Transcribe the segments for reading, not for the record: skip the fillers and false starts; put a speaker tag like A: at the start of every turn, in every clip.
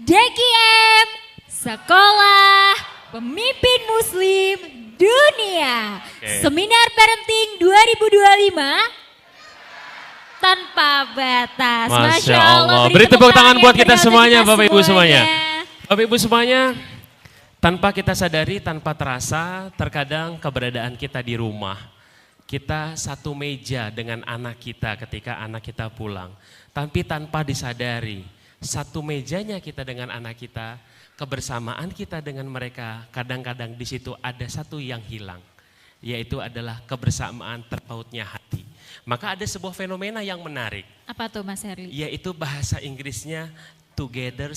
A: DKM, Sekolah Pemimpin Muslim Dunia. Seminar Parenting 2025 tanpa batas.
B: Masya Allah. Beri tepuk tangan buat kita semuanya, Bapak Ibu semuanya. Bapak Ibu semuanya, tanpa kita sadari, tanpa terasa, terkadang keberadaan kita di rumah. Kita satu meja dengan anak kita ketika anak kita pulang. Tapi tanpa disadari, satu mejanya kita dengan anak kita, kebersamaan kita dengan mereka, kadang-kadang di situ ada satu yang hilang. Yaitu adalah kebersamaan terpautnya hati. Maka ada sebuah fenomena yang menarik.
A: Apa tuh Mas Herli?
B: Yaitu bahasa Inggrisnya together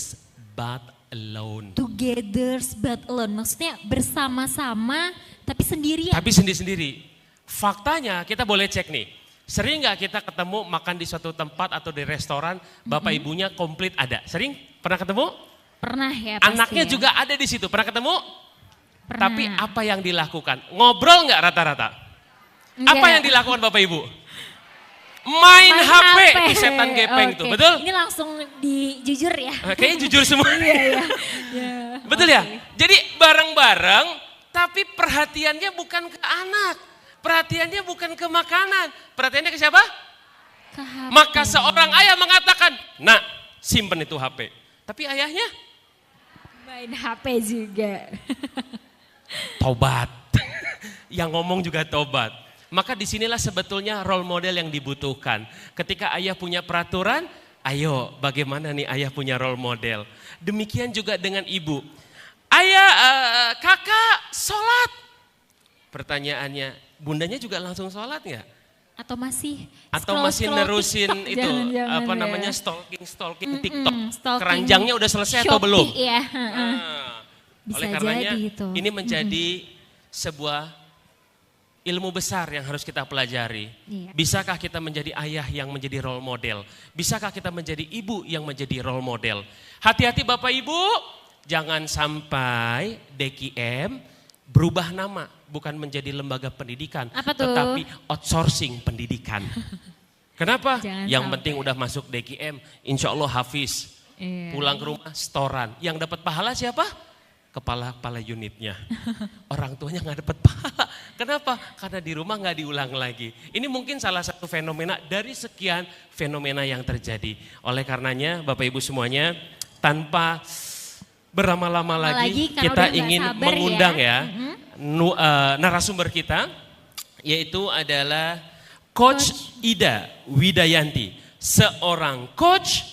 B: but alone.
A: Together but alone, maksudnya bersama-sama tapi sendirian.
B: Tapi sendiri-sendiri. Faktanya kita boleh cek nih, sering nggak kita ketemu makan di suatu tempat atau di restoran, bapak ibunya komplit ada? Sering? Pernah ketemu?
A: Pernah ya pasti.
B: Anaknya
A: ya.
B: juga ada di situ, pernah ketemu?
A: Pernah.
B: Tapi apa yang dilakukan? Ngobrol nggak rata-rata? Apa yang dilakukan bapak ibu? Main HP, itu setan gepeng tuh, betul?
A: Ini langsung dijujur ya.
B: Kayaknya jujur semua.
A: Iya.
B: Betul ya? Jadi bareng-bareng, tapi perhatiannya bukan ke anak. Perhatiannya bukan ke makanan. Perhatiannya ke siapa?
A: Ke HP.
B: Maka seorang ayah mengatakan, nak simpen itu HP. Tapi ayahnya?
A: Main HP juga.
B: Tobat. Yang ngomong juga tobat. Maka disinilah sebetulnya role model yang dibutuhkan. Ketika ayah punya peraturan, ayo bagaimana nih ayah punya role model. Demikian juga dengan ibu. Ayah, kakak sholat. Pertanyaannya, bundanya juga langsung sholat nggak?
A: Atau masih
B: nerusin
A: TikTok,
B: itu apa
A: ya.
B: namanya stalking TikTok.
A: Stalking
B: Keranjangnya udah selesai
A: Shopee,
B: atau belum?
A: Ya.
B: Oleh
A: Bisa
B: karenanya
A: jadi itu.
B: ini menjadi sebuah ilmu besar yang harus kita pelajari.
A: Iya.
B: Bisakah kita menjadi ayah yang menjadi role model? Bisakah kita menjadi ibu yang menjadi role model? Hati-hati Bapak Ibu, jangan sampai DKM berubah nama, bukan menjadi lembaga pendidikan,
A: Apa tuh?
B: tetapi outsourcing pendidikan. Kenapa?
A: Jangan
B: Yang
A: sampai.
B: penting udah masuk DKM, insya Allah hafiz.
A: Iya.
B: Pulang ke rumah setoran. Yang dapat pahala siapa? Kepala unitnya. Orang tuanya nggak dapat pahala. Kenapa? Karena di rumah nggak diulang lagi. Ini mungkin salah satu fenomena dari sekian fenomena yang terjadi. Oleh karenanya Bapak Ibu semuanya, tanpa berlama-lama lagi
A: karena
B: kita
A: udah nggak
B: ingin
A: sabar
B: mengundang narasumber kita, yaitu adalah Coach Ida Widayanti, seorang coach,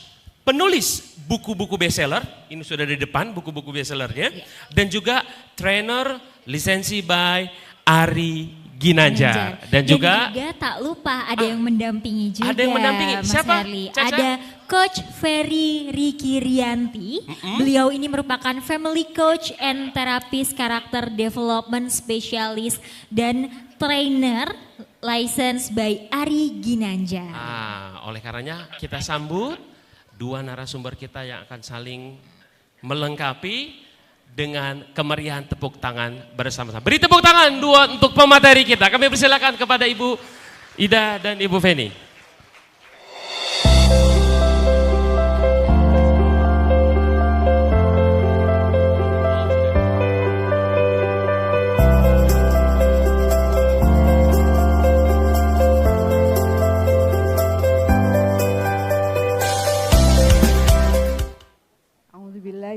B: penulis buku-buku bestseller, ini sudah di depan buku-buku bestsellernya, dan juga trainer lisensi by Ari Ginanjar. Dan juga
A: tak lupa ada yang mendampingi juga.
B: Ada yang mendampingi.
A: Mas
B: Siapa?
A: Herli.
B: Caca?
A: Ada Coach Ferry Riki Rianti. Beliau ini merupakan family coach and therapist karakter development specialist dan trainer license by Ari Ginanjar.
B: Oleh karenanya kita sambut dua narasumber kita yang akan saling melengkapi dengan kemeriahan tepuk tangan bersama-sama. Beri tepuk tangan dua untuk pemateri kita. Kami persilakan kepada Ibu Ida dan Ibu Feni.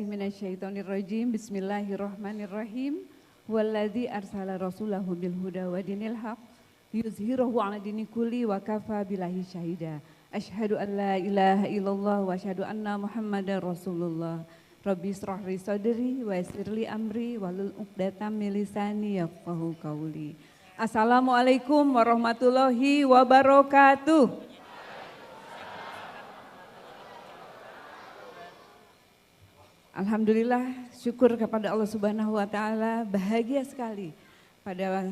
C: Minasyaitonirrajim. Bismillahirrahmanirrahim. Walladzi arsala rasulahu bil huda wa dinil haq yuzhirahu 'ala dini kulli wa kafa billahi syahida. Asyhadu an la ilaha illallah wa asyhadu anna Muhammadar Rasulullah. Rabbi israh li sadri wa yassir li amri wahlul 'uqdatam min lisani yafqahu qawli. Assalamualaikum warahmatullahi wabarakatuh. Alhamdulillah, syukur kepada Allah Subhanahu wa taala, bahagia sekali pada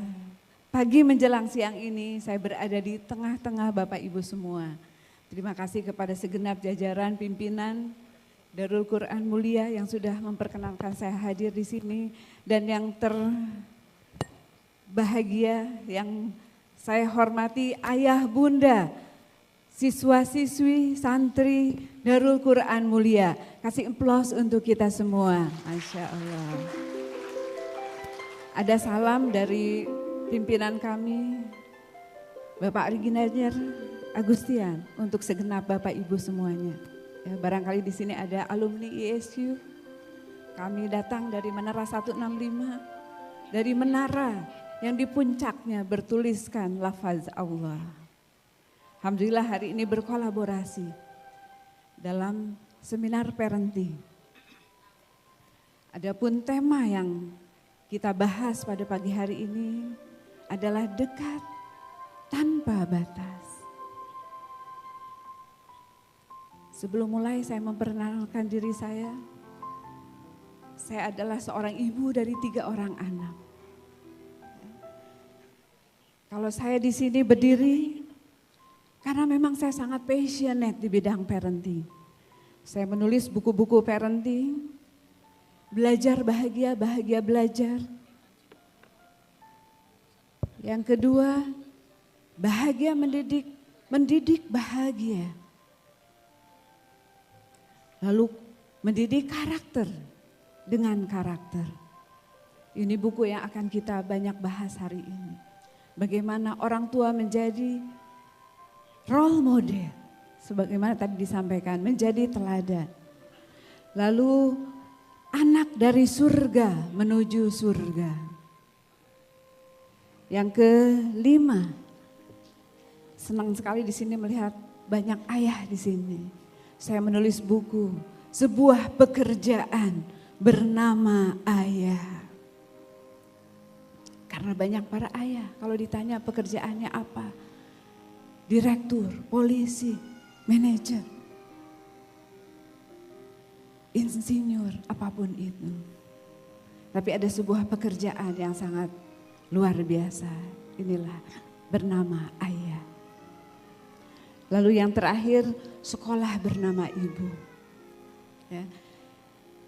C: pagi menjelang siang ini saya berada di tengah-tengah Bapak Ibu semua. Terima kasih kepada segenap jajaran pimpinan Darul Quran Mulia yang sudah memperkenankan saya hadir di sini, dan yang terbahagia yang saya hormati ayah bunda siswa-siswi, santri Darul Quran Mulia. Kasih aplaus untuk kita semua. Masya Allah. Ada salam dari pimpinan kami, Bapak Reginaldir Agustian, untuk segenap Bapak Ibu semuanya. Ya, barangkali di sini ada alumni ISU. Kami datang dari Menara 165, dari menara yang di puncaknya bertuliskan lafaz Allah. Alhamdulillah hari ini berkolaborasi dalam seminar parenting. Adapun tema yang kita bahas pada pagi hari ini adalah dekat tanpa batas. Sebelum mulai saya memperkenalkan diri saya adalah seorang ibu dari 3 orang anak. Kalau saya di sini berdiri, karena memang saya sangat passionate di bidang parenting. Saya menulis buku-buku parenting, belajar bahagia, bahagia belajar. Yang kedua, bahagia mendidik, mendidik bahagia. Lalu mendidik karakter dengan karakter. Ini buku yang akan kita banyak bahas hari ini. Bagaimana orang tua menjadi role model, sebagaimana tadi disampaikan, menjadi teladan. Lalu anak dari surga menuju surga. Yang kelima, senang sekali di sini melihat banyak ayah di sini. Saya menulis buku, sebuah pekerjaan bernama ayah. Karena banyak para ayah, kalau ditanya pekerjaannya apa? Direktur, polisi, manajer, insinyur, apapun itu. Tapi ada sebuah pekerjaan yang sangat luar biasa. Inilah bernama ayah. Lalu yang terakhir, sekolah bernama ibu. Ya.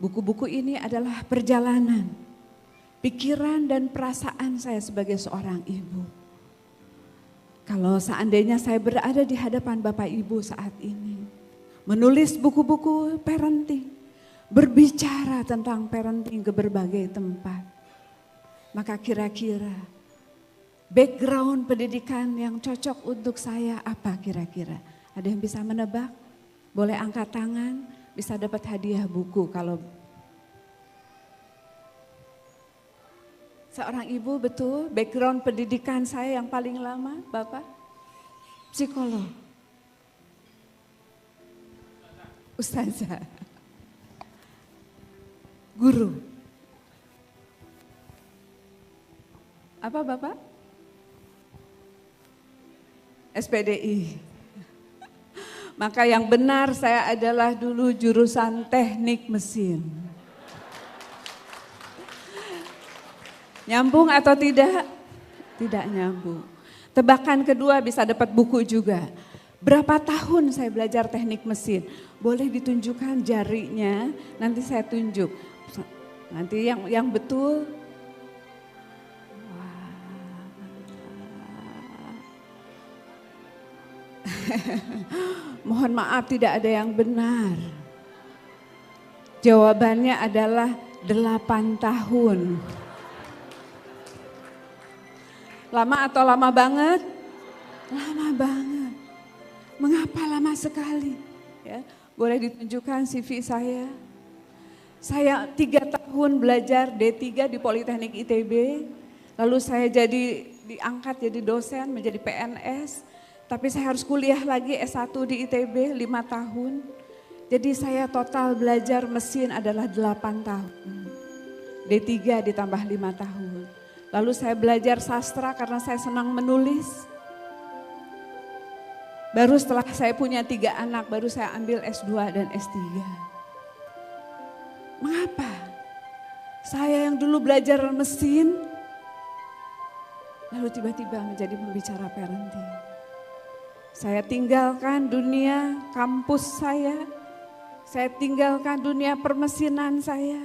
C: Buku-buku ini adalah perjalanan, pikiran dan perasaan saya sebagai seorang ibu. Kalau seandainya saya berada di hadapan Bapak Ibu saat ini, menulis buku-buku parenting, berbicara tentang parenting ke berbagai tempat, maka kira-kira background pendidikan yang cocok untuk saya apa kira-kira? Ada yang bisa menebak? Boleh angkat tangan, bisa dapat hadiah buku kalau seorang ibu. Betul, background pendidikan saya yang paling lama, Bapak? Psikolog. Ustazah. Guru. Apa Bapak? SPDI. Maka yang benar saya adalah dulu jurusan teknik mesin. Nyambung atau tidak? Tidak nyambung. Tebakan kedua bisa dapat buku juga. Berapa tahun saya belajar teknik mesin? Boleh ditunjukkan jarinya, nanti saya tunjuk. Nanti yang betul. Mohon maaf tidak ada yang benar. Jawabannya adalah 8 tahun. Lama atau lama banget? Lama banget. Mengapa lama sekali? Ya, boleh ditunjukkan CV saya. Saya 3 tahun belajar D3 di Politeknik ITB. Lalu saya diangkat jadi dosen, menjadi PNS. Tapi saya harus kuliah lagi S1 di ITB 5 tahun. Jadi saya total belajar mesin adalah 8 tahun. D3 ditambah 5 tahun. Lalu saya belajar sastra karena saya senang menulis. Baru setelah saya punya 3 anak, baru saya ambil S2 dan S3. Mengapa? Saya yang dulu belajar mesin, lalu tiba-tiba menjadi pembicara parenting. Saya tinggalkan dunia kampus saya tinggalkan dunia permesinan saya.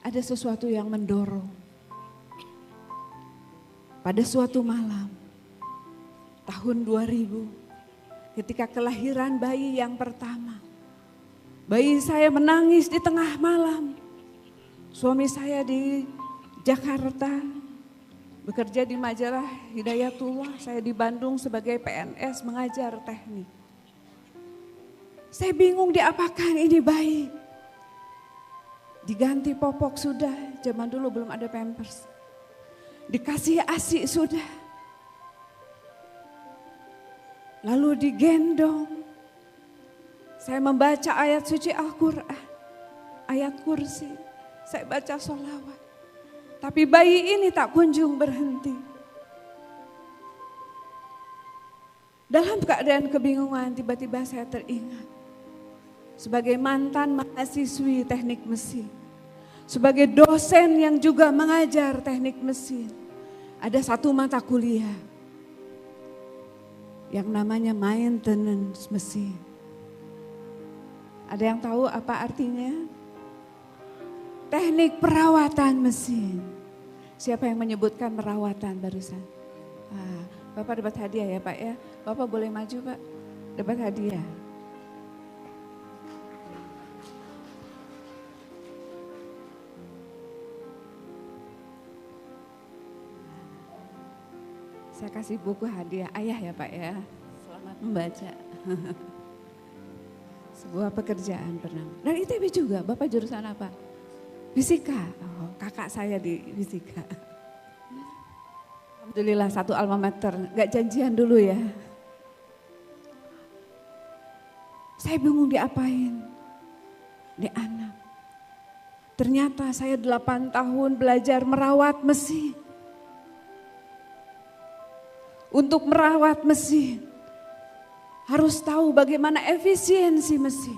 C: Ada sesuatu yang mendorong. Pada suatu malam, tahun 2000, ketika kelahiran bayi yang pertama. Bayi saya menangis di tengah malam. Suami saya di Jakarta, bekerja di majalah Hidayatullah, saya di Bandung sebagai PNS mengajar teknik. Saya bingung diapakan ini bayi. Diganti popok sudah, zaman dulu belum ada pampers. Dikasih ASI sudah. Lalu digendong. Saya membaca ayat suci Al-Quran, ayat kursi. Saya baca sholawat. Tapi bayi ini tak kunjung berhenti. Dalam keadaan kebingungan tiba-tiba saya teringat. Sebagai mantan mahasiswi teknik mesin. Sebagai dosen yang juga mengajar teknik mesin. Ada satu mata kuliah. Yang namanya maintenance mesin. Ada yang tahu apa artinya? Teknik perawatan mesin. Siapa yang menyebutkan perawatan barusan? Bapak dapat hadiah ya Pak ya. Bapak boleh maju Pak, dapat hadiah. Saya kasih buku hadiah ayah ya Pak ya. Selamat membaca. Sebuah pekerjaan bernama. Dan ITB juga, Bapak jurusan apa? Fisika. Oh, kakak saya di fisika. Alhamdulillah satu alma mater, gak janjian dulu ya. Saya bingung diapain. Ini anak. Ternyata saya 8 tahun belajar merawat mesin. Untuk merawat mesin, harus tahu bagaimana efisiensi mesin.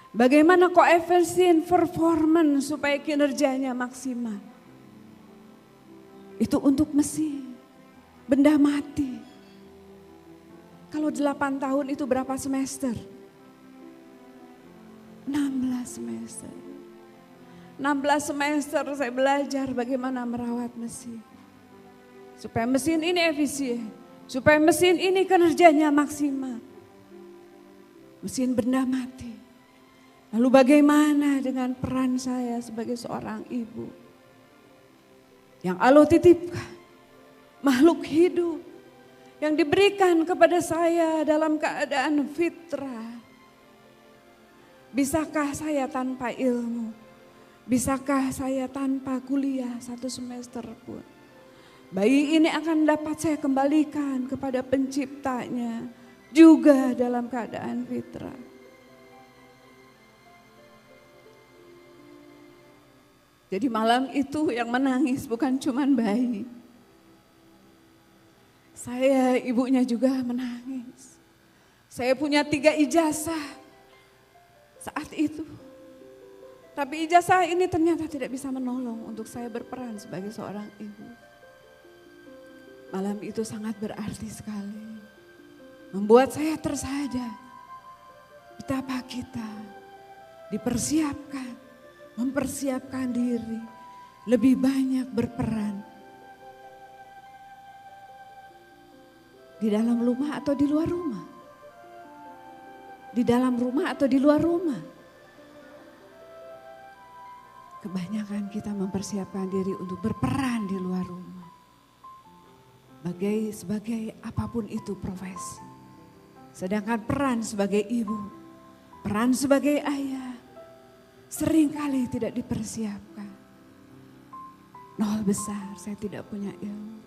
C: Bagaimana koefisien performance supaya kinerjanya maksimal. Itu untuk mesin, benda mati. Kalau 8 tahun itu berapa semester? 16 semester. 16 semester saya belajar bagaimana merawat mesin. Supaya mesin ini efisien, supaya mesin ini kinerjanya maksimal. Mesin benda mati. Lalu bagaimana dengan peran saya sebagai seorang ibu? Yang Allah titipkan, makhluk hidup yang diberikan kepada saya dalam keadaan fitrah. Bisakah saya tanpa ilmu? Bisakah saya tanpa kuliah 1 semester pun? Bayi ini akan dapat saya kembalikan kepada penciptanya juga dalam keadaan fitrah. Jadi malam itu yang menangis bukan cuma bayi. Saya ibunya juga menangis. Saya punya 3 ijazah saat itu. Tapi ijazah ini ternyata tidak bisa menolong untuk saya berperan sebagai seorang ibu. Malam itu sangat berarti sekali. Membuat saya tersadar betapa kita dipersiapkan, mempersiapkan diri lebih banyak berperan. Di dalam rumah atau di luar rumah? Di dalam rumah atau di luar rumah? Kebanyakan kita mempersiapkan diri untuk berperan di luar rumah. Sebagai apapun itu profesi. Sedangkan peran sebagai ibu, peran sebagai ayah, seringkali tidak dipersiapkan. Nol besar, saya tidak punya ilmu.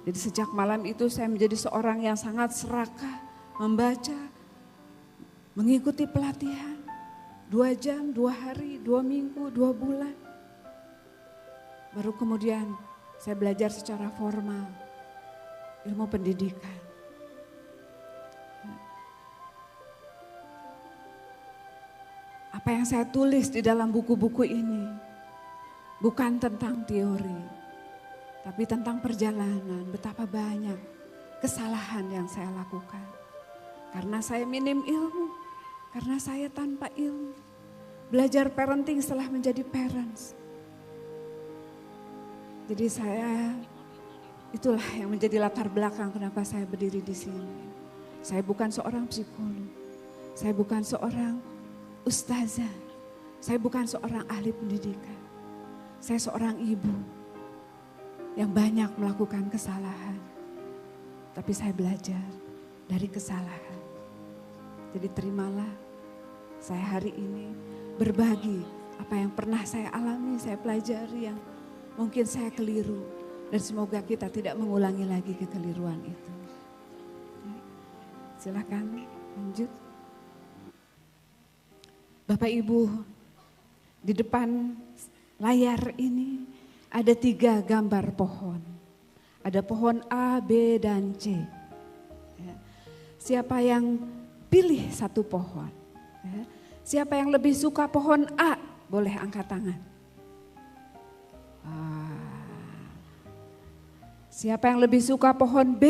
C: Jadi sejak malam itu saya menjadi seorang yang sangat serakah, membaca, mengikuti pelatihan. 2 jam, 2 hari, 2 minggu, 2 bulan. Baru kemudian saya belajar secara formal, ilmu pendidikan. Apa yang saya tulis di dalam buku-buku ini bukan tentang teori, tapi tentang perjalanan, betapa banyak kesalahan yang saya lakukan. Karena saya minim ilmu, karena saya tanpa ilmu. Belajar parenting setelah menjadi parents. Jadi itulah yang menjadi latar belakang kenapa saya berdiri di sini. Saya bukan seorang psikolog. Saya bukan seorang ustazah. Saya bukan seorang ahli pendidikan. Saya seorang ibu yang banyak melakukan kesalahan. Tapi saya belajar dari kesalahan. Jadi terimalah saya hari ini berbagi apa yang pernah saya alami, saya pelajari yang mungkin saya keliru. Dan semoga kita tidak mengulangi lagi kekeliruan itu. Silakan lanjut. Bapak Ibu, di depan layar ini ada 3 gambar pohon. Ada pohon A, B, dan C. Ya. Siapa yang pilih satu pohon? Ya. Siapa yang lebih suka pohon A? Boleh angkat tangan. Siapa yang lebih suka pohon B?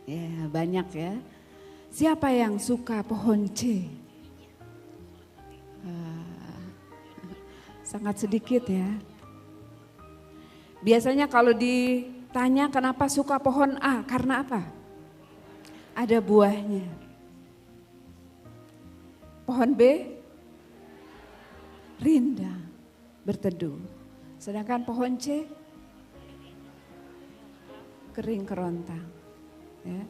C: Ya, banyak ya. Siapa yang suka pohon C? Sangat sedikit ya. Biasanya kalau ditanya kenapa suka pohon A, karena apa? Ada buahnya. Pohon B? Rindang, berteduh. Sedangkan pohon C? Kering kerontang. Ya.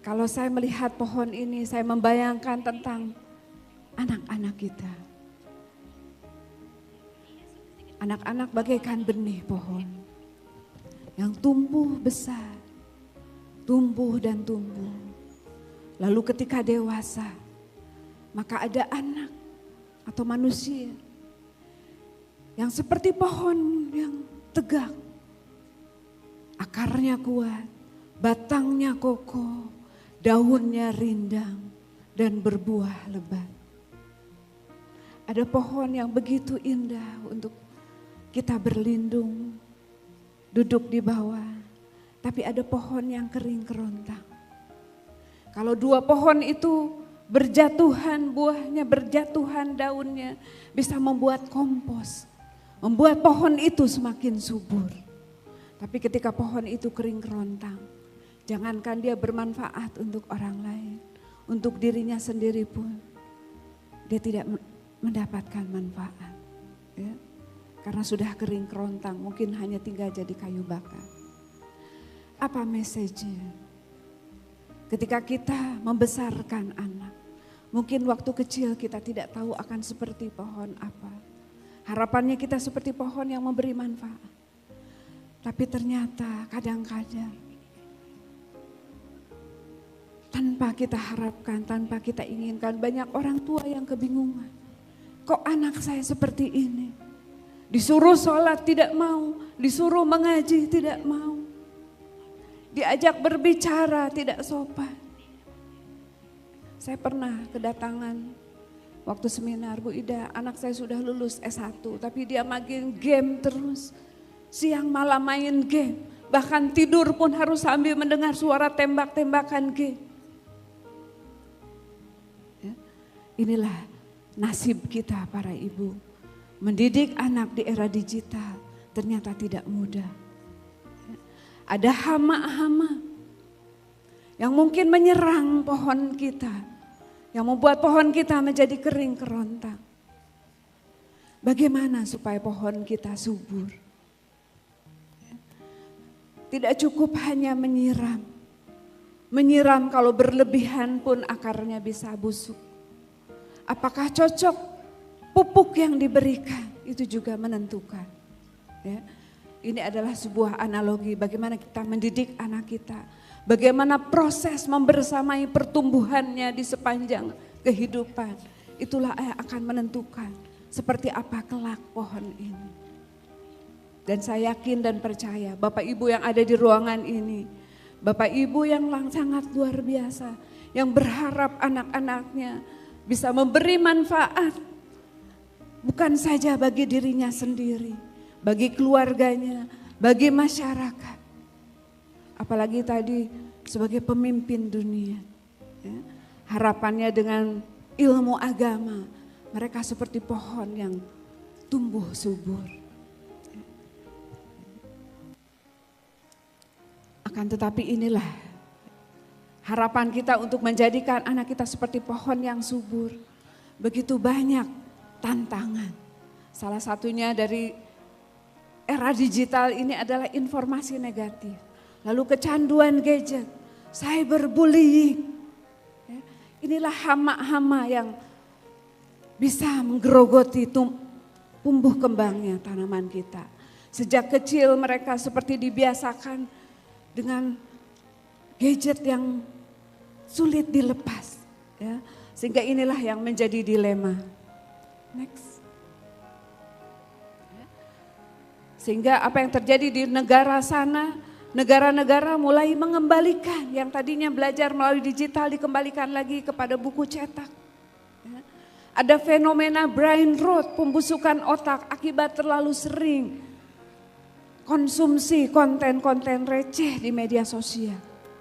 C: Kalau saya melihat pohon ini, saya membayangkan tentang anak-anak kita. Anak-anak bagaikan benih pohon yang tumbuh besar, tumbuh dan tumbuh. Lalu ketika dewasa, maka ada anak atau manusia yang seperti pohon yang tegak. Akarnya kuat, batangnya kokoh, daunnya rindang dan berbuah lebat. Ada pohon yang begitu indah untuk kita berlindung, duduk di bawah. Tapi ada pohon yang kering kerontang. Kalau 2 pohon itu berjatuhan buahnya, berjatuhan daunnya, bisa membuat kompos. Membuat pohon itu semakin subur. Tapi ketika pohon itu kering kerontang, jangankan dia bermanfaat untuk orang lain, untuk dirinya sendiri pun, dia tidak mendapatkan manfaat. Ya. Karena sudah kering kerontang, mungkin hanya tinggal jadi kayu bakar. Apa message-nya? Ketika kita membesarkan anak, mungkin waktu kecil kita tidak tahu akan seperti pohon apa. Harapannya kita seperti pohon yang memberi manfaat. Tapi ternyata kadang-kadang tanpa kita harapkan, tanpa kita inginkan, banyak orang tua yang kebingungan. Kok anak saya seperti ini? Disuruh sholat tidak mau, disuruh mengaji tidak mau. Diajak berbicara tidak sopan. Saya pernah kedatangan waktu seminar Bu Ida, anak saya sudah lulus S1 tapi dia main game terus. Siang malam main game, bahkan tidur pun harus sambil mendengar suara tembak-tembakan game. Ya, inilah nasib kita para ibu. Mendidik anak di era digital ternyata tidak mudah. Ya, ada hama-hama yang mungkin menyerang pohon kita, yang membuat pohon kita menjadi kering kerontang. Bagaimana supaya pohon kita subur? Tidak cukup hanya menyiram. Menyiram kalau berlebihan pun akarnya bisa busuk. Apakah cocok pupuk yang diberikan? Itu juga menentukan. Ya. Ini adalah sebuah analogi bagaimana kita mendidik anak kita. Bagaimana proses membersamai pertumbuhannya di sepanjang kehidupan. Itulah yang akan menentukan seperti apa kelak pohon ini. Dan saya yakin dan percaya Bapak Ibu yang ada di ruangan ini, Bapak Ibu yang sangat luar biasa, yang berharap anak-anaknya bisa memberi manfaat, bukan saja bagi dirinya sendiri, bagi keluarganya, bagi masyarakat. Apalagi tadi sebagai pemimpin dunia, ya, harapannya dengan ilmu agama, mereka seperti pohon yang tumbuh subur. Akan tetapi inilah Harapan kita untuk menjadikan anak kita seperti pohon yang subur. Begitu banyak tantangan. Salah satunya dari era digital ini adalah informasi negatif. Lalu kecanduan gadget, cyberbullying. Inilah hama-hama yang bisa menggerogoti tumbuh kembangnya tanaman kita. Sejak kecil mereka seperti dibiasakan dengan gadget yang sulit dilepas. Ya. Sehingga inilah yang menjadi dilema. Next. Sehingga apa yang terjadi di negara sana, negara-negara mulai mengembalikan yang tadinya belajar melalui digital dikembalikan lagi kepada buku cetak. Ya. Ada fenomena brain rot, pembusukan otak akibat terlalu sering konsumsi konten-konten receh di media sosial.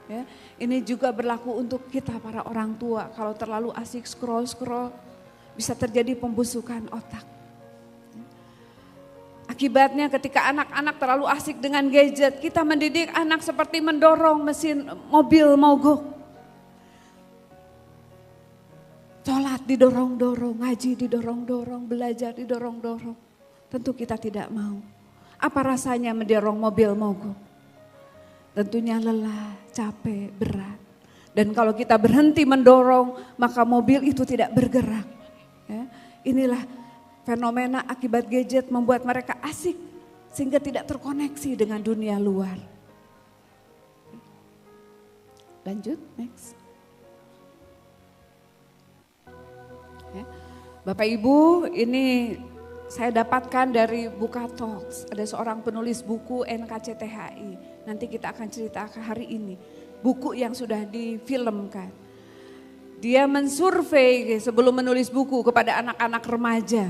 C: Ya, ini juga berlaku untuk kita para orang tua. Kalau terlalu asik scroll-scroll bisa terjadi pembusukan otak. Akibatnya ketika anak-anak terlalu asik dengan gadget, kita mendidik anak seperti mendorong mesin mobil mogok. Sholat didorong-dorong, ngaji didorong-dorong, belajar didorong-dorong. Tentu kita tidak mau. Apa rasanya mendorong mobil mogok? Tentunya lelah, capek, berat. Dan kalau kita berhenti mendorong, maka mobil itu tidak bergerak. Ya, inilah fenomena akibat gadget membuat mereka asik sehingga tidak terkoneksi dengan dunia luar. Lanjut, next. Ya. Bapak Ibu, ini saya dapatkan dari Buka Talks, ada seorang penulis buku NKCTHI. Nanti kita akan cerita hari ini, buku yang sudah difilmkan. Dia mensurvei sebelum menulis buku kepada anak-anak remaja.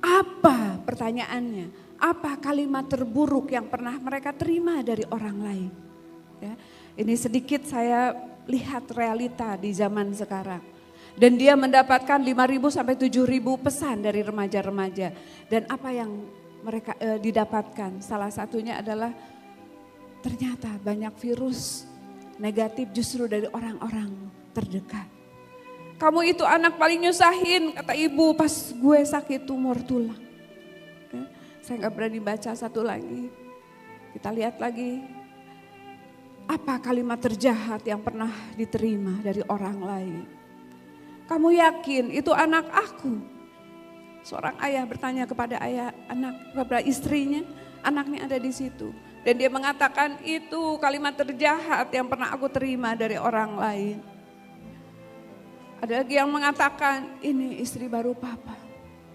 C: Apa pertanyaannya? Apa kalimat terburuk yang pernah mereka terima dari orang lain? Ya, ini sedikit saya lihat realita di zaman sekarang. Dan dia mendapatkan 5.000 sampai 7.000 pesan dari remaja-remaja. Dan apa yang mereka didapatkan? Salah satunya adalah ternyata banyak virus negatif justru dari orang-orang terdekat. Kamu itu anak paling nyusahin, kata ibu pas gue sakit tumor tulang. Saya gak berani baca satu lagi. Kita lihat lagi. Apa kalimat terjahat yang pernah diterima dari orang lain? Kamu yakin itu anak aku? Seorang ayah bertanya kepada kepada istrinya, anaknya ada di situ. Dan dia mengatakan itu kalimat terjahat yang pernah aku terima dari orang lain. Ada lagi yang mengatakan ini istri baru papa.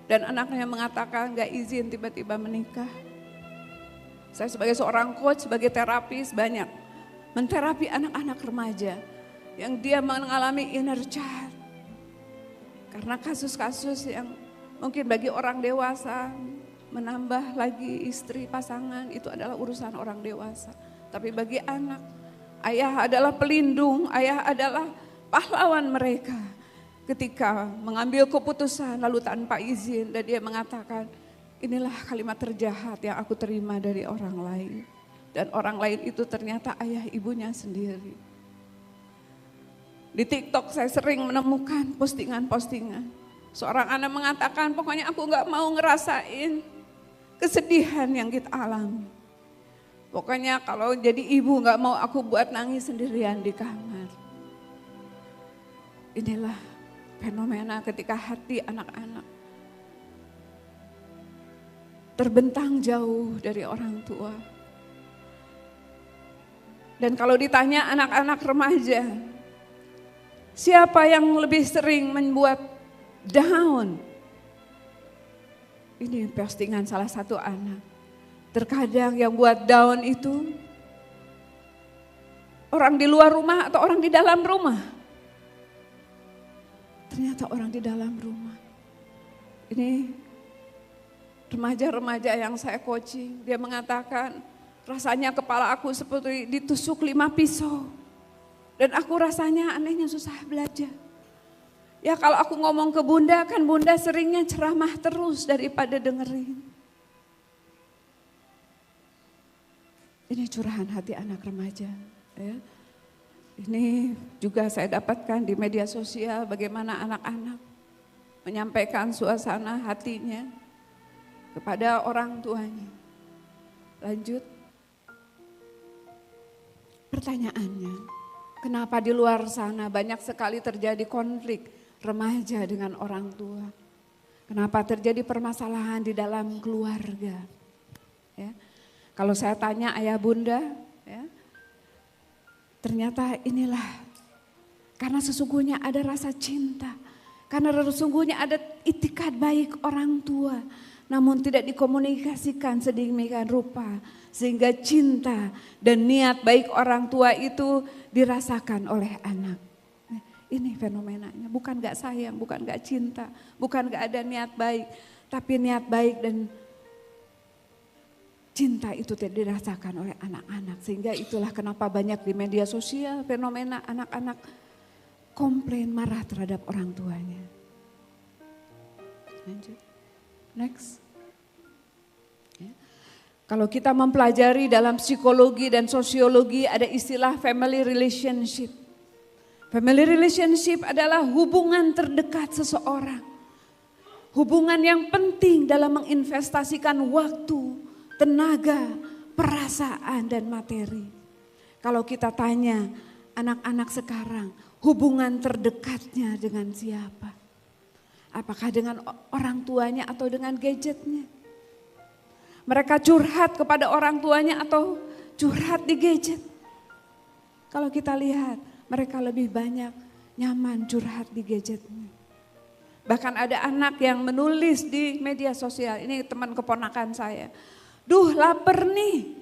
C: Dan anaknya mengatakan gak izin tiba-tiba menikah. Saya sebagai seorang coach, sebagai terapis banyak menterapi anak-anak remaja yang dia mengalami inner child. Karena kasus-kasus yang mungkin bagi orang dewasa menambah lagi istri pasangan itu adalah urusan orang dewasa. Tapi bagi anak, ayah adalah pelindung, ayah adalah pahlawan mereka. Ketika mengambil keputusan lalu tanpa izin dan dia mengatakan inilah kalimat terjahat yang aku terima dari orang lain. Dan orang lain itu ternyata ayah ibunya sendiri. Di TikTok saya sering menemukan postingan-postingan. Seorang anak mengatakan pokoknya aku gak mau ngerasain kesedihan yang kita alami. Pokoknya kalau jadi ibu gak mau aku buat nangis sendirian di kamar. Inilah fenomena ketika hati anak-anak terbentang jauh dari orang tua. Dan kalau ditanya anak-anak remaja, siapa yang lebih sering membuat down? Ini postingan salah satu anak. Terkadang yang buat down itu orang di luar rumah atau orang di dalam rumah. Ternyata orang di dalam rumah. Ini remaja-remaja yang saya coaching, dia mengatakan rasanya kepala aku seperti ditusuk 5 pisau. Dan aku rasanya anehnya susah belajar. Ya kalau aku ngomong ke bunda kan bunda seringnya ceramah terus daripada dengerin. Ini curahan hati anak remaja. Ya. Ini juga saya dapatkan di media sosial bagaimana anak-anak menyampaikan suasana hatinya kepada orang tuanya. Lanjut. Pertanyaannya, kenapa di luar sana banyak sekali terjadi konflik remaja dengan orang tua? Kenapa terjadi permasalahan di dalam keluarga? Ya. Kalau saya tanya ayah bunda, ya, ternyata inilah karena sesungguhnya ada rasa cinta, karena sesungguhnya ada itikad baik orang tua, namun tidak dikomunikasikan sedemikian rupa sehingga cinta dan niat baik orang tua itu dirasakan oleh anak. Ini fenomenanya, bukan gak sayang, bukan gak cinta, bukan gak ada niat baik, tapi niat baik dan cinta itu tidak dirasakan oleh anak-anak. Sehingga itulah kenapa banyak di media sosial fenomena anak-anak komplain marah terhadap orang tuanya. Lanjut, next. Ya. Kalau kita mempelajari dalam psikologi dan sosiologi ada istilah family relationship. Family relationship adalah hubungan terdekat seseorang. Hubungan yang penting dalam menginvestasikan waktu, tenaga, perasaan dan materi. Kalau kita tanya anak-anak sekarang, hubungan terdekatnya dengan siapa? Apakah dengan orang tuanya atau dengan gadgetnya? Mereka curhat kepada orang tuanya atau curhat di gadget? Kalau kita lihat, mereka lebih banyak nyaman curhat di gadgetnya. Bahkan ada anak yang menulis di media sosial, ini teman keponakan saya. Duh lapar nih,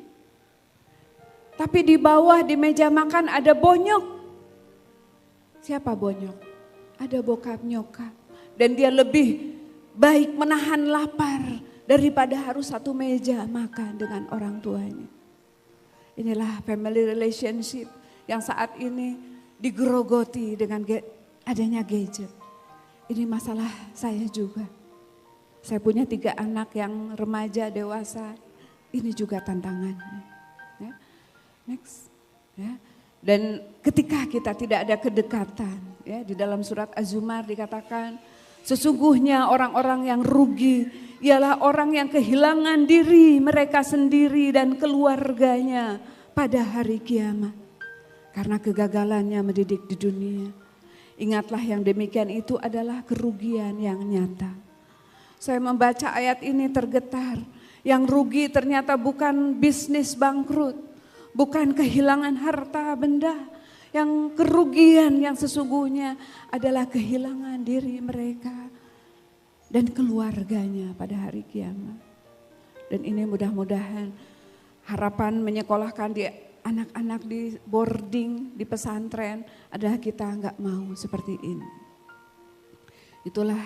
C: tapi di bawah di meja makan ada bonyok. Siapa bonyok? Ada bokap nyokap. Dan dia lebih baik menahan lapar daripada harus satu meja makan dengan orang tuanya. Inilah family relationship yang saat ini digerogoti dengan adanya gadget. Ini masalah saya juga. Saya punya 3 anak yang remaja, dewasa. Ini juga tantangannya. Ya. Next. Ya. Dan ketika kita tidak ada kedekatan, ya, di dalam surat Az-Zumar dikatakan, sesungguhnya orang-orang yang rugi ialah orang yang kehilangan diri mereka sendiri dan keluarganya pada hari kiamat. Karena kegagalannya mendidik di dunia. Ingatlah yang demikian itu adalah kerugian yang nyata. Saya membaca ayat ini tergetar. Yang rugi ternyata bukan bisnis bangkrut. Bukan kehilangan harta benda. Yang kerugian yang sesungguhnya adalah kehilangan diri mereka. Dan keluarganya pada hari kiamat. Dan ini mudah-mudahan harapan menyekolahkan di anak-anak di boarding, di pesantren, adalah kita nggak mau seperti ini. Itulah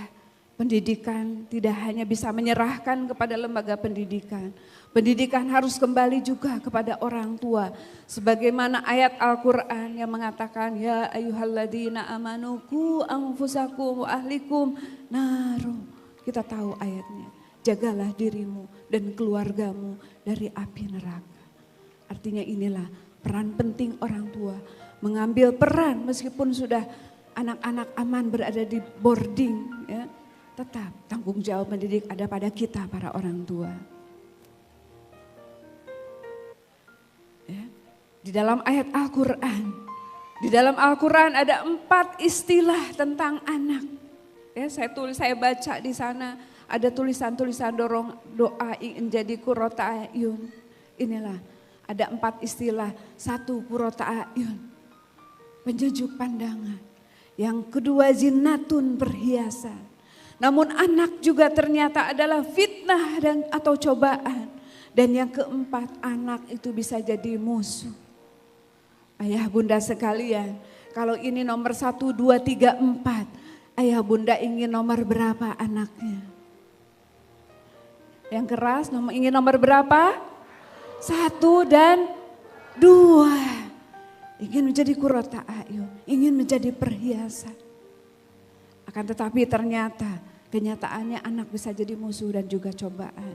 C: pendidikan tidak hanya bisa menyerahkan kepada lembaga pendidikan. Pendidikan harus kembali juga kepada orang tua. Sebagaimana ayat Al-Quran yang mengatakan, ya ayyuhalladzina amanu qu anfusakum wa ahlikum naru. Kita tahu ayatnya, jagalah dirimu dan keluargamu dari api neraka. Artinya inilah peran penting orang tua, mengambil peran meskipun sudah anak-anak aman berada di boarding, ya, tetap tanggung jawab mendidik ada pada kita para orang tua. Ya. Di dalam ayat Al-Quran ada 4 istilah tentang anak. Ya, saya baca di sana ada tulisan-tulisan doa ingin jadi qurrata ayun. Inilah. Ada 4 istilah, 1 qurrata a'yun, penyejuk pandangan. Yang kedua zinatun perhiasan. Namun anak juga ternyata adalah fitnah dan atau cobaan. Dan yang keempat anak itu bisa jadi musuh. Ayah bunda sekalian, kalau ini nomor 1, 2, 3, 4. Ayah bunda ingin nomor berapa anaknya? Yang keras ingin nomor berapa? 1 dan 2. Ingin menjadi qurrata a'yun, ingin menjadi perhiasan. Akan tetapi ternyata kenyataannya anak bisa jadi musuh dan juga cobaan.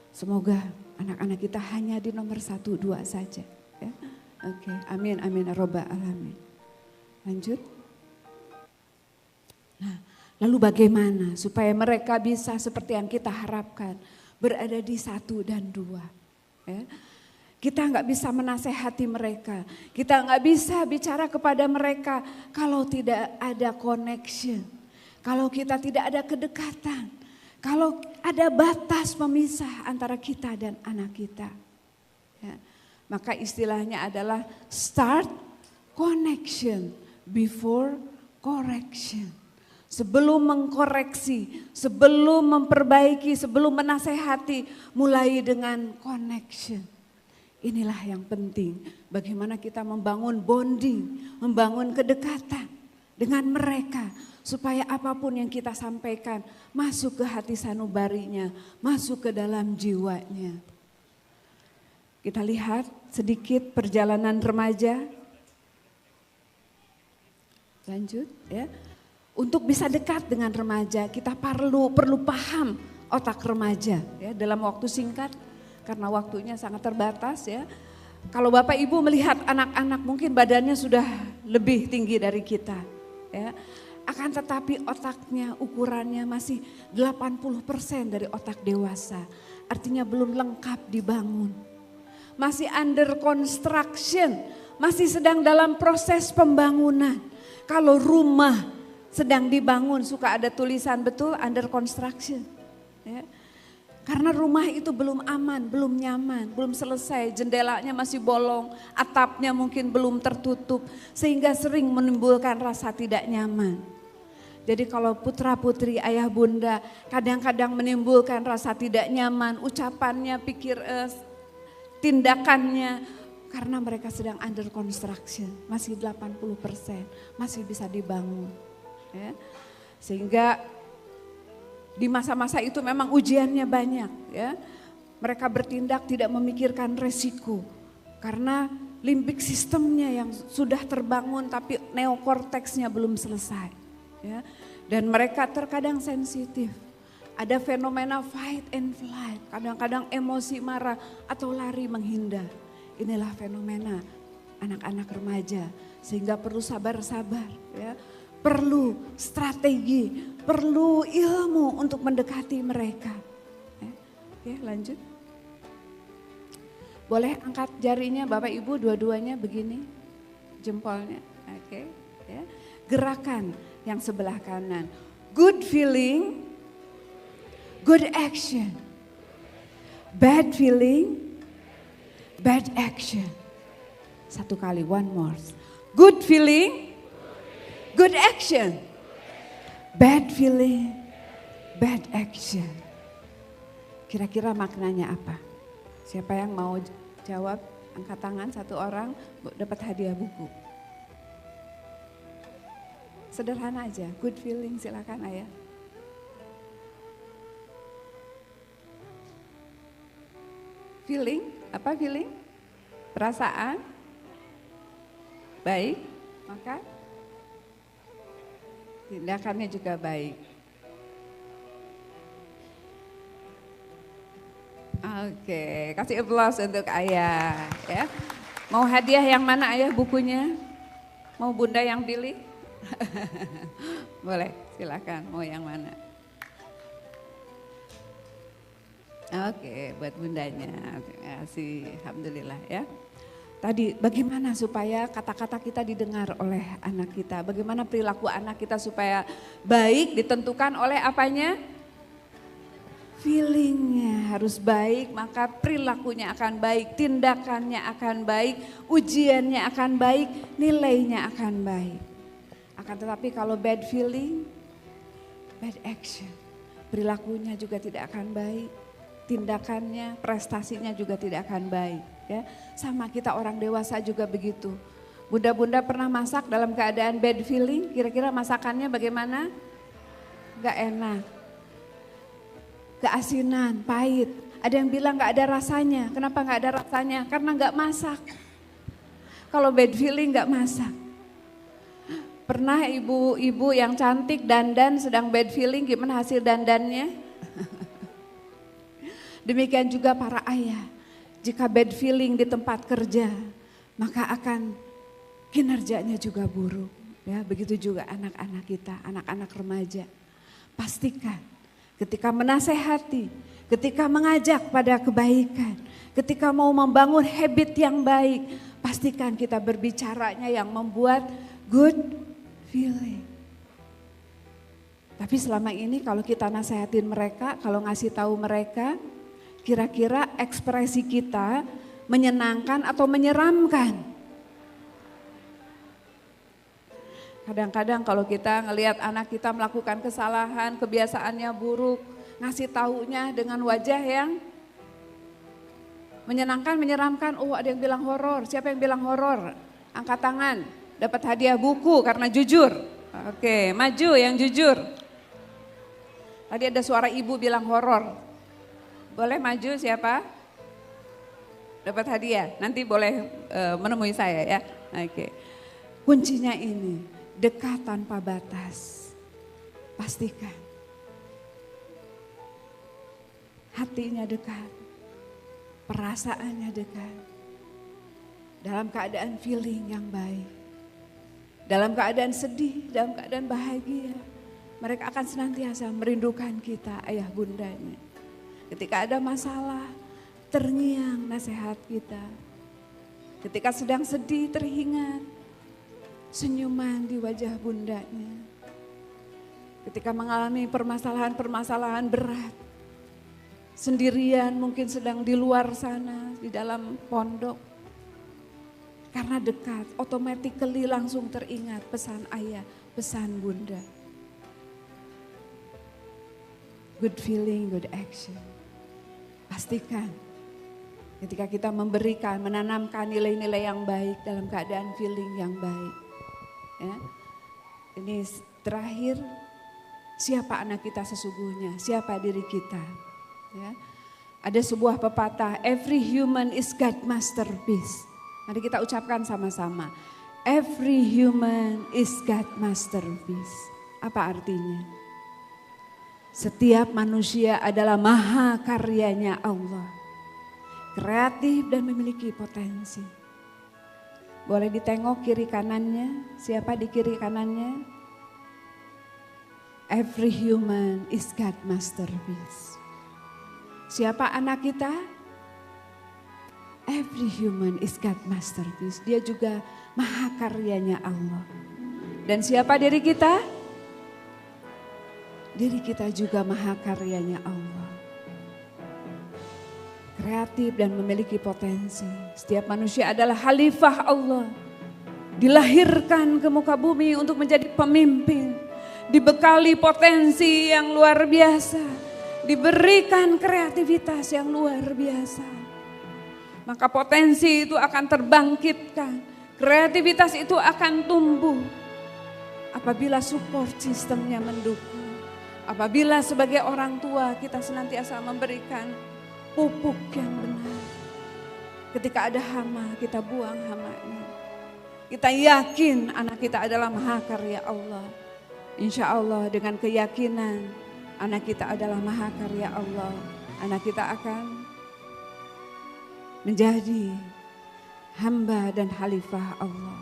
C: Semoga anak-anak kita hanya di nomor 1, 2 saja. Ya. Oke, amin, amin, robbal alamin. Lanjut. Nah, lalu bagaimana supaya mereka bisa seperti yang kita harapkan, berada di 1 dan 2. Ya. Kita nggak bisa menasehati mereka, kita nggak bisa bicara kepada mereka kalau tidak ada connection, kalau kita tidak ada kedekatan, kalau ada batas pemisah antara kita dan anak kita. Ya. Maka istilahnya adalah start connection before correction. Sebelum mengkoreksi, sebelum memperbaiki, sebelum menasehati, mulai dengan connection. Inilah yang penting, bagaimana kita membangun bonding, membangun kedekatan dengan mereka. Supaya apapun yang kita sampaikan masuk ke hati sanubarinya, masuk ke dalam jiwanya. Kita lihat sedikit perjalanan remaja. Lanjut ya. Untuk bisa dekat dengan remaja, kita perlu paham otak remaja ya dalam waktu singkat karena waktunya sangat terbatas ya. Kalau Bapak Ibu melihat anak-anak mungkin badannya sudah lebih tinggi dari kita ya. Akan tetapi otaknya ukurannya masih 80% dari otak dewasa. Artinya belum lengkap dibangun. Masih under construction, masih sedang dalam proses pembangunan. Kalau rumah sedang dibangun suka ada tulisan betul under construction. Ya. Karena rumah itu belum aman, belum nyaman, belum selesai, jendelanya masih bolong, atapnya mungkin belum tertutup sehingga sering menimbulkan rasa tidak nyaman. Jadi kalau putra putri ayah bunda kadang-kadang menimbulkan rasa tidak nyaman, ucapannya, tindakannya karena mereka sedang under construction, masih 80%, masih bisa dibangun. Ya. Sehingga di masa-masa itu memang ujiannya banyak. Ya. Mereka bertindak tidak memikirkan resiko karena limbik sistemnya yang sudah terbangun tapi neokorteksnya belum selesai. Ya. Dan mereka terkadang sensitif. Ada fenomena fight and flight, kadang-kadang emosi marah atau lari menghindar. Inilah fenomena anak-anak remaja sehingga perlu sabar-sabar ya. Perlu strategi, perlu ilmu untuk mendekati mereka. Ya, lanjut. Boleh angkat jarinya Bapak Ibu dua-duanya begini, jempolnya. Oke, ya. Gerakan yang sebelah kanan. Good feeling, good action. Bad feeling, bad action. Satu kali, one more. Good feeling, good action. Bad feeling, bad action. Kira-kira maknanya apa? Siapa yang mau jawab? Angkat tangan satu orang, dapat hadiah buku. Sederhana aja, good feeling silakan ayah. Feeling, apa feeling? Perasaan? Baik, maka tindakannya juga baik. Oke, kasih aplaus untuk ayah. Ya. Mau hadiah yang mana ayah bukunya? Mau bunda yang pilih? Boleh, silakan. Mau yang mana? Oke, buat bundanya. Terima kasih, alhamdulillah ya. Tadi bagaimana supaya kata-kata kita didengar oleh anak kita? Bagaimana perilaku anak kita supaya baik ditentukan oleh apanya? Feelingnya harus baik, maka perilakunya akan baik, tindakannya akan baik, ujiannya akan baik, nilainya akan baik. Akan tetapi kalau bad feeling, bad action, perilakunya juga tidak akan baik, tindakannya, prestasinya juga tidak akan baik. Ya, sama kita orang dewasa juga begitu. Bunda-bunda pernah masak dalam keadaan bad feeling, kira-kira masakannya bagaimana? Gak enak, gak asinan, pahit. Ada yang bilang gak ada rasanya, kenapa gak ada rasanya? Karena gak masak. Kalau bad feeling gak masak. Pernah ibu-ibu yang cantik dandan sedang bad feeling, gimana hasil dandannya? Demikian juga para ayah. Jika bad feeling di tempat kerja, maka akan kinerjanya juga buruk. Ya, begitu juga anak-anak kita, anak-anak remaja. Pastikan ketika menasehati, ketika mengajak pada kebaikan, ketika mau membangun habit yang baik, pastikan kita berbicaranya yang membuat good feeling. Tapi selama ini kalau kita nasehatin mereka, kalau ngasih tahu mereka, kira-kira ekspresi kita menyenangkan atau menyeramkan. Kadang-kadang kalau kita ngelihat anak kita melakukan kesalahan, kebiasaannya buruk, ngasih taunya dengan wajah yang menyenangkan, menyeramkan. Oh, ada yang bilang horor. Siapa yang bilang horor? Angkat tangan. Dapat hadiah buku karena jujur. Oke, maju yang jujur. Tadi ada suara ibu bilang horor. Boleh maju siapa? Dapat hadiah. Nanti boleh menemui saya ya. Oke. Kuncinya ini, dekat tanpa batas. Pastikan hatinya dekat, perasaannya dekat, dalam keadaan feeling yang baik, dalam keadaan sedih, dalam keadaan bahagia. Mereka akan senantiasa merindukan kita, ayah bundanya. Ketika ada masalah, terngiang nasihat kita. Ketika sedang sedih, teringat senyuman di wajah bundanya. Ketika mengalami permasalahan-permasalahan berat, sendirian mungkin sedang di luar sana, di dalam pondok. Karena dekat, automatically langsung teringat pesan ayah, pesan bunda. Good feeling, good action. Pastikan ketika kita memberikan, menanamkan nilai-nilai yang baik dalam keadaan feeling yang baik. Ya. Ini terakhir, siapa anak kita sesungguhnya, siapa diri kita. Ya. Ada sebuah pepatah, every human is God's masterpiece. Mari kita ucapkan sama-sama, every human is God's masterpiece. Apa artinya? Setiap manusia adalah maha karyanya Allah. Kreatif dan memiliki potensi. Boleh ditengok kiri kanannya, siapa di kiri kanannya? Every human is God's masterpiece. Siapa anak kita? Every human is God's masterpiece. Dia juga maha karyanya Allah. Dan siapa diri kita? Diri kita juga maha karyanya Allah. Kreatif dan memiliki potensi. Setiap manusia adalah khalifah Allah. Dilahirkan ke muka bumi untuk menjadi pemimpin. Dibekali potensi yang luar biasa. Diberikan kreativitas yang luar biasa. Maka potensi itu akan terbangkitkan. Kreativitas itu akan tumbuh. Apabila support sistemnya mendukung. Apabila sebagai orang tua kita senantiasa memberikan pupuk yang benar. Ketika ada hama, kita buang hamanya. Kita yakin anak kita adalah mahakarya Allah. Insya Allah dengan keyakinan anak kita adalah mahakarya Allah. Anak kita akan menjadi hamba dan khalifah Allah.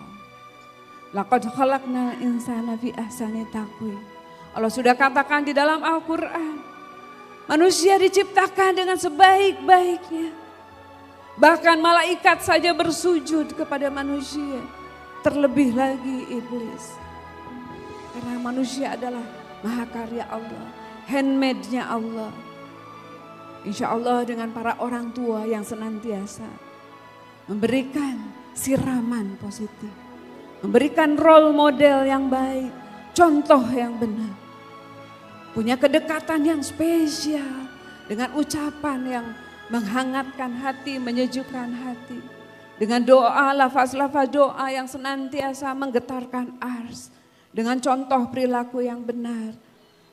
C: Laqad khalaqnal insana fi ahsani taqwim. Allah sudah katakan di dalam Al-Quran. Manusia diciptakan dengan sebaik-baiknya. Bahkan malaikat saja bersujud kepada manusia. Terlebih lagi iblis. Karena manusia adalah mahakarya Allah. Handmade-nya Allah. Insya Allah dengan para orang tua yang senantiasa memberikan siraman positif. Memberikan role model yang baik. Contoh yang benar. Punya kedekatan yang spesial dengan ucapan yang menghangatkan hati, menyejukkan hati. Dengan doa, lafaz-lafaz doa yang senantiasa menggetarkan ars. Dengan contoh perilaku yang benar.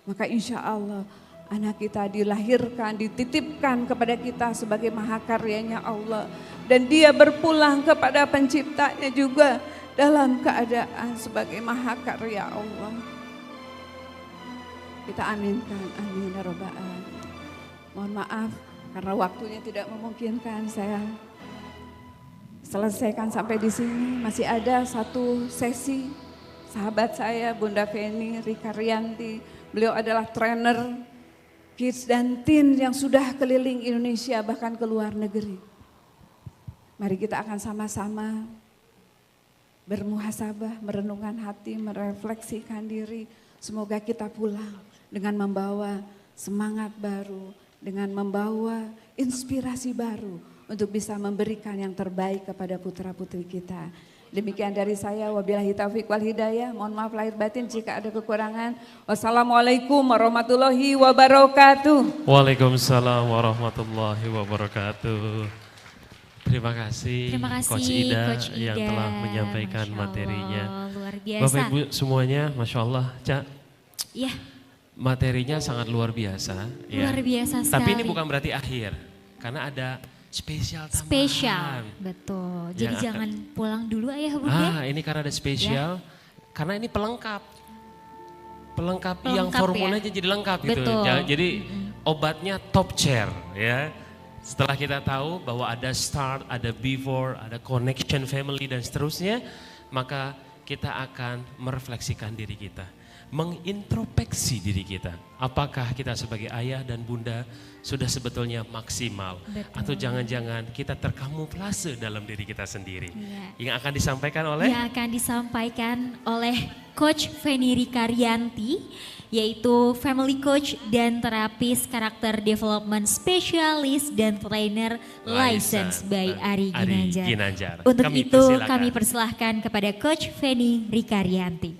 C: Maka insya Allah anak kita dilahirkan, dititipkan kepada kita sebagai mahakaryanya Allah. Dan dia berpulang kepada penciptanya juga dalam keadaan sebagai mahakarya Allah. Kita aminkan, amin ya rabbal alamin. Mohon maaf karena waktunya tidak memungkinkan, saya selesaikan sampai di sini. Masih ada satu sesi sahabat saya Bunda Feni Rika Rianti. Beliau adalah trainer kids dan teen yang sudah keliling Indonesia bahkan ke luar negeri. Mari kita akan sama-sama bermuhasabah, merenungkan hati, merefleksikan diri. Semoga kita pulang dengan membawa semangat baru, dengan membawa inspirasi baru untuk bisa memberikan yang terbaik kepada putra-putri kita. Demikian dari saya, wabillahi taufiq wal hidayah. Mohon maaf lahir batin jika ada kekurangan. Wassalamualaikum warahmatullahi wabarakatuh.
B: Waalaikumsalam warahmatullahi wabarakatuh. Terima kasih Coach Ida yang telah menyampaikan materinya.
A: Luar biasa.
B: Bapak Ibu semuanya, Masya Allah, Cak.
A: Ya.
B: Materinya sangat luar biasa.
A: Luar biasa sekali.
B: Tapi ini bukan berarti akhir, karena ada spesial tambahan.
A: Spesial, betul. Jadi jangan pulang dulu ayah bunda.
B: Ini karena ada spesial, karena ini pelengkap. Pelengkap yang
A: ya?
B: formulanya jadi lengkap gitu.
A: Betul.
B: Jadi obatnya top chair ya. Setelah kita tahu bahwa ada start, ada before, ada connection family dan seterusnya, maka kita akan merefleksikan diri kita, mengintrospeksi diri kita. Apakah kita sebagai ayah dan bunda sudah sebetulnya maksimal?
A: Betul.
B: Atau jangan-jangan kita terkamuflase dalam diri kita sendiri?
A: Iya.
B: Yang akan disampaikan oleh?
A: Yang akan disampaikan oleh Coach Feni Rika Rianti, yaitu family coach dan terapis karakter development specialist dan trainer license by Ari Ginanjar. Untuk kami persilahkan kepada Coach Feni Rika Rianti.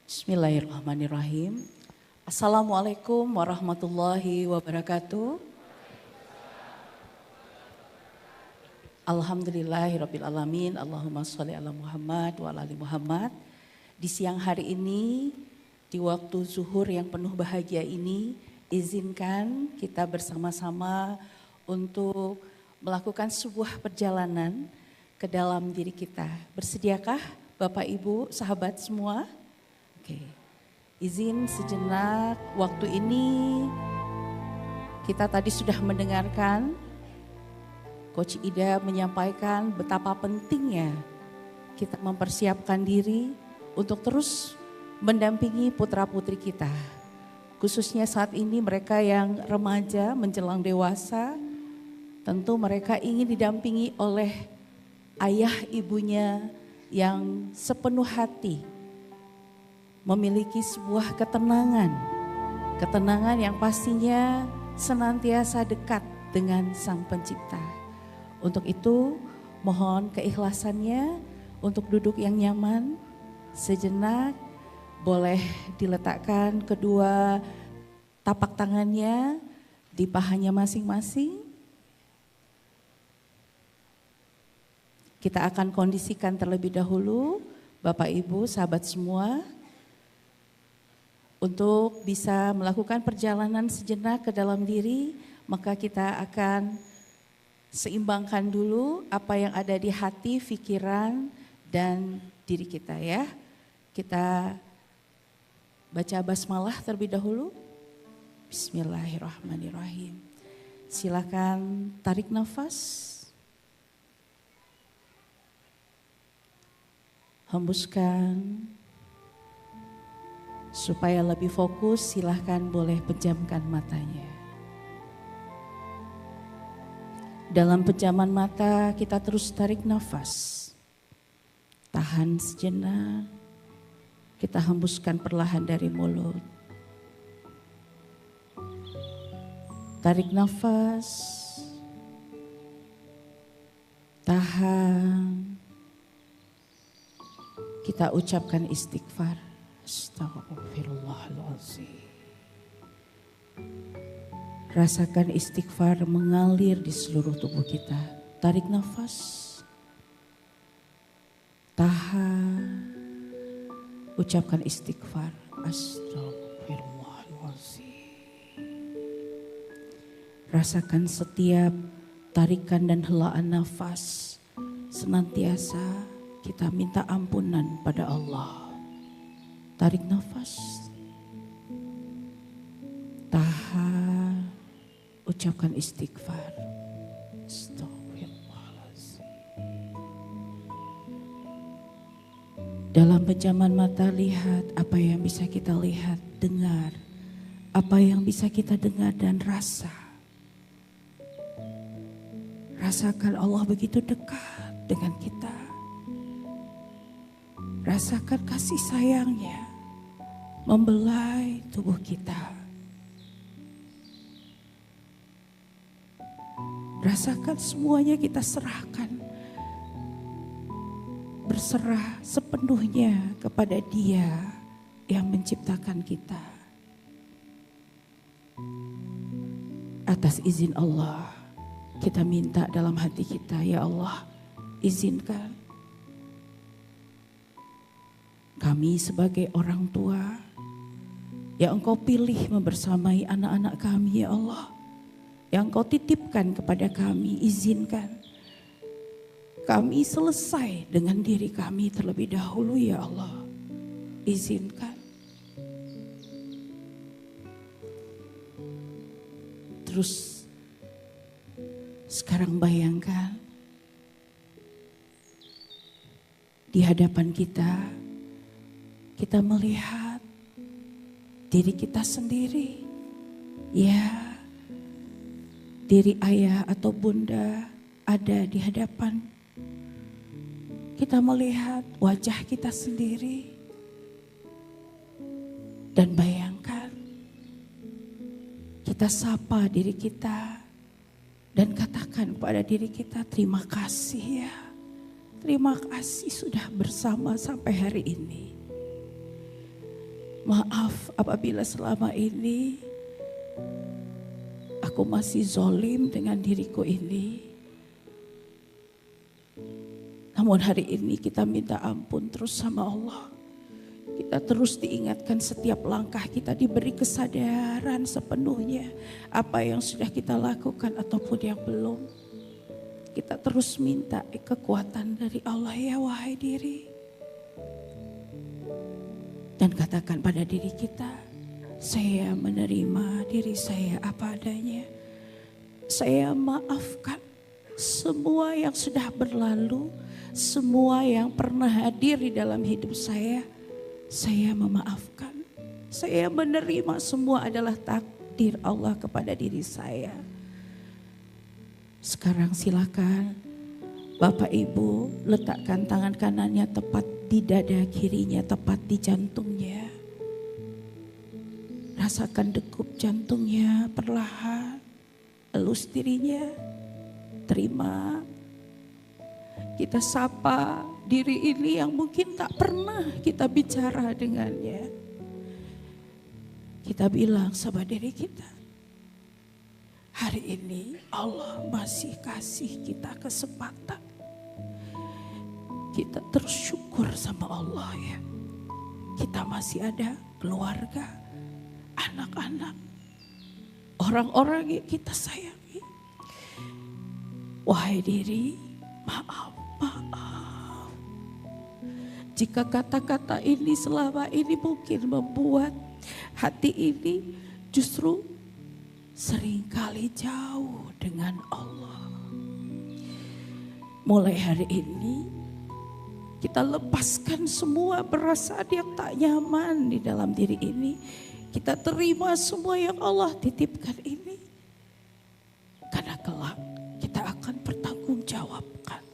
D: Bismillahirrahmanirrahim. Assalamualaikum warahmatullahi wabarakatuh. Alhamdulillahirrabbilalamin. Allahumma sholli ala Muhammad wa ala ali Muhammad. Di siang hari ini, di waktu zuhur yang penuh bahagia ini, izinkan kita bersama-sama untuk melakukan sebuah perjalanan ke dalam diri kita. Bersediakah Bapak Ibu, sahabat semua? Oke. Izin sejenak waktu ini kita tadi sudah mendengarkan Coach Ida menyampaikan betapa pentingnya kita mempersiapkan diri untuk terus mendampingi putra-putri kita. Khususnya saat ini mereka yang remaja menjelang dewasa, tentu mereka ingin didampingi oleh ayah ibunya yang sepenuh hati memiliki sebuah ketenangan. Ketenangan yang pastinya senantiasa dekat dengan Sang Pencipta. Untuk itu mohon keikhlasannya untuk duduk yang nyaman, sejenak boleh diletakkan kedua tapak tangannya di pahanya masing-masing. Kita akan kondisikan terlebih dahulu Bapak Ibu sahabat semua untuk bisa melakukan perjalanan sejenak ke dalam diri, maka kita akan seimbangkan dulu apa yang ada di hati, pikiran, dan diri kita ya. Kita baca basmalah terlebih dahulu. Bismillahirrahmanirrahim. Silakan tarik nafas. Hembuskan. Supaya lebih fokus, silakan boleh pejamkan matanya. Dalam pejaman mata kita terus tarik nafas. Tahan sejenak. Kita hembuskan perlahan dari mulut. Tarik nafas. Tahan. Kita ucapkan istighfar. Astagfirullahaladzim. Rasakan istighfar mengalir di seluruh tubuh kita. Tarik nafas. Tahan. Ucapkan istighfar. Astagfirullahaladzim. Rasakan setiap tarikan dan helaan nafas. Senantiasa kita minta ampunan pada Allah. Tarik nafas. Tahan. Ucapkan istighfar. Astagfirullahaladzim. Dalam pejaman mata lihat apa yang bisa kita lihat, dengar. Apa yang bisa kita dengar dan rasa. Rasakan Allah begitu dekat dengan kita. Rasakan kasih sayangnya membelai tubuh kita. Rasakan semuanya kita serahkan. Berserah sepenuhnya kepada Dia yang menciptakan kita. Atas izin Allah, kita minta dalam hati kita, ya Allah, izinkan kami sebagai orang tua yang Engkau pilih membersamai anak-anak kami, ya Allah, yang Engkau titipkan kepada kami, izinkan kami selesai dengan diri kami terlebih dahulu, ya Allah. Izinkan. Terus sekarang bayangkan di hadapan kita melihat diri kita sendiri. Ya, diri ayah atau bunda ada di hadapan. Kita melihat wajah kita sendiri. Dan bayangkan, kita sapa diri kita dan katakan pada diri kita, terima kasih ya. Terima kasih sudah bersama sampai hari ini. Maaf apabila selama ini aku masih zolim dengan diriku ini. Namun hari ini kita minta ampun terus sama Allah. Kita terus diingatkan setiap langkah kita, diberi kesadaran sepenuhnya apa yang sudah kita lakukan ataupun yang belum. Kita terus minta kekuatan dari Allah, ya wahai diri. Dan katakan pada diri kita, saya menerima diri saya apa adanya. Saya maafkan semua yang sudah berlalu, semua yang pernah hadir di dalam hidup saya memaafkan. Saya menerima semua adalah takdir Allah kepada diri saya. Sekarang silakan Bapak Ibu letakkan tangan kanannya tepat di dada, kirinya tepat di jantungnya. Rasakan degup jantungnya perlahan, elus dirinya, terima. Kita sapa diri ini yang mungkin tak pernah kita bicara dengannya. Kita bilang sama diri kita, hari ini Allah masih kasih kita kesempatan. Kita terus syukur sama Allah ya. Kita masih ada keluarga, anak-anak, orang-orang yang kita sayangi. Wahai diri, maaf. Jika kata-kata ini selama ini mungkin membuat hati ini justru seringkali jauh dengan Allah. Mulai hari ini kita lepaskan semua perasaan yang tak nyaman di dalam diri ini. Kita terima semua yang Allah titipkan ini. Karena kelak kita akan bertanggungjawabkan.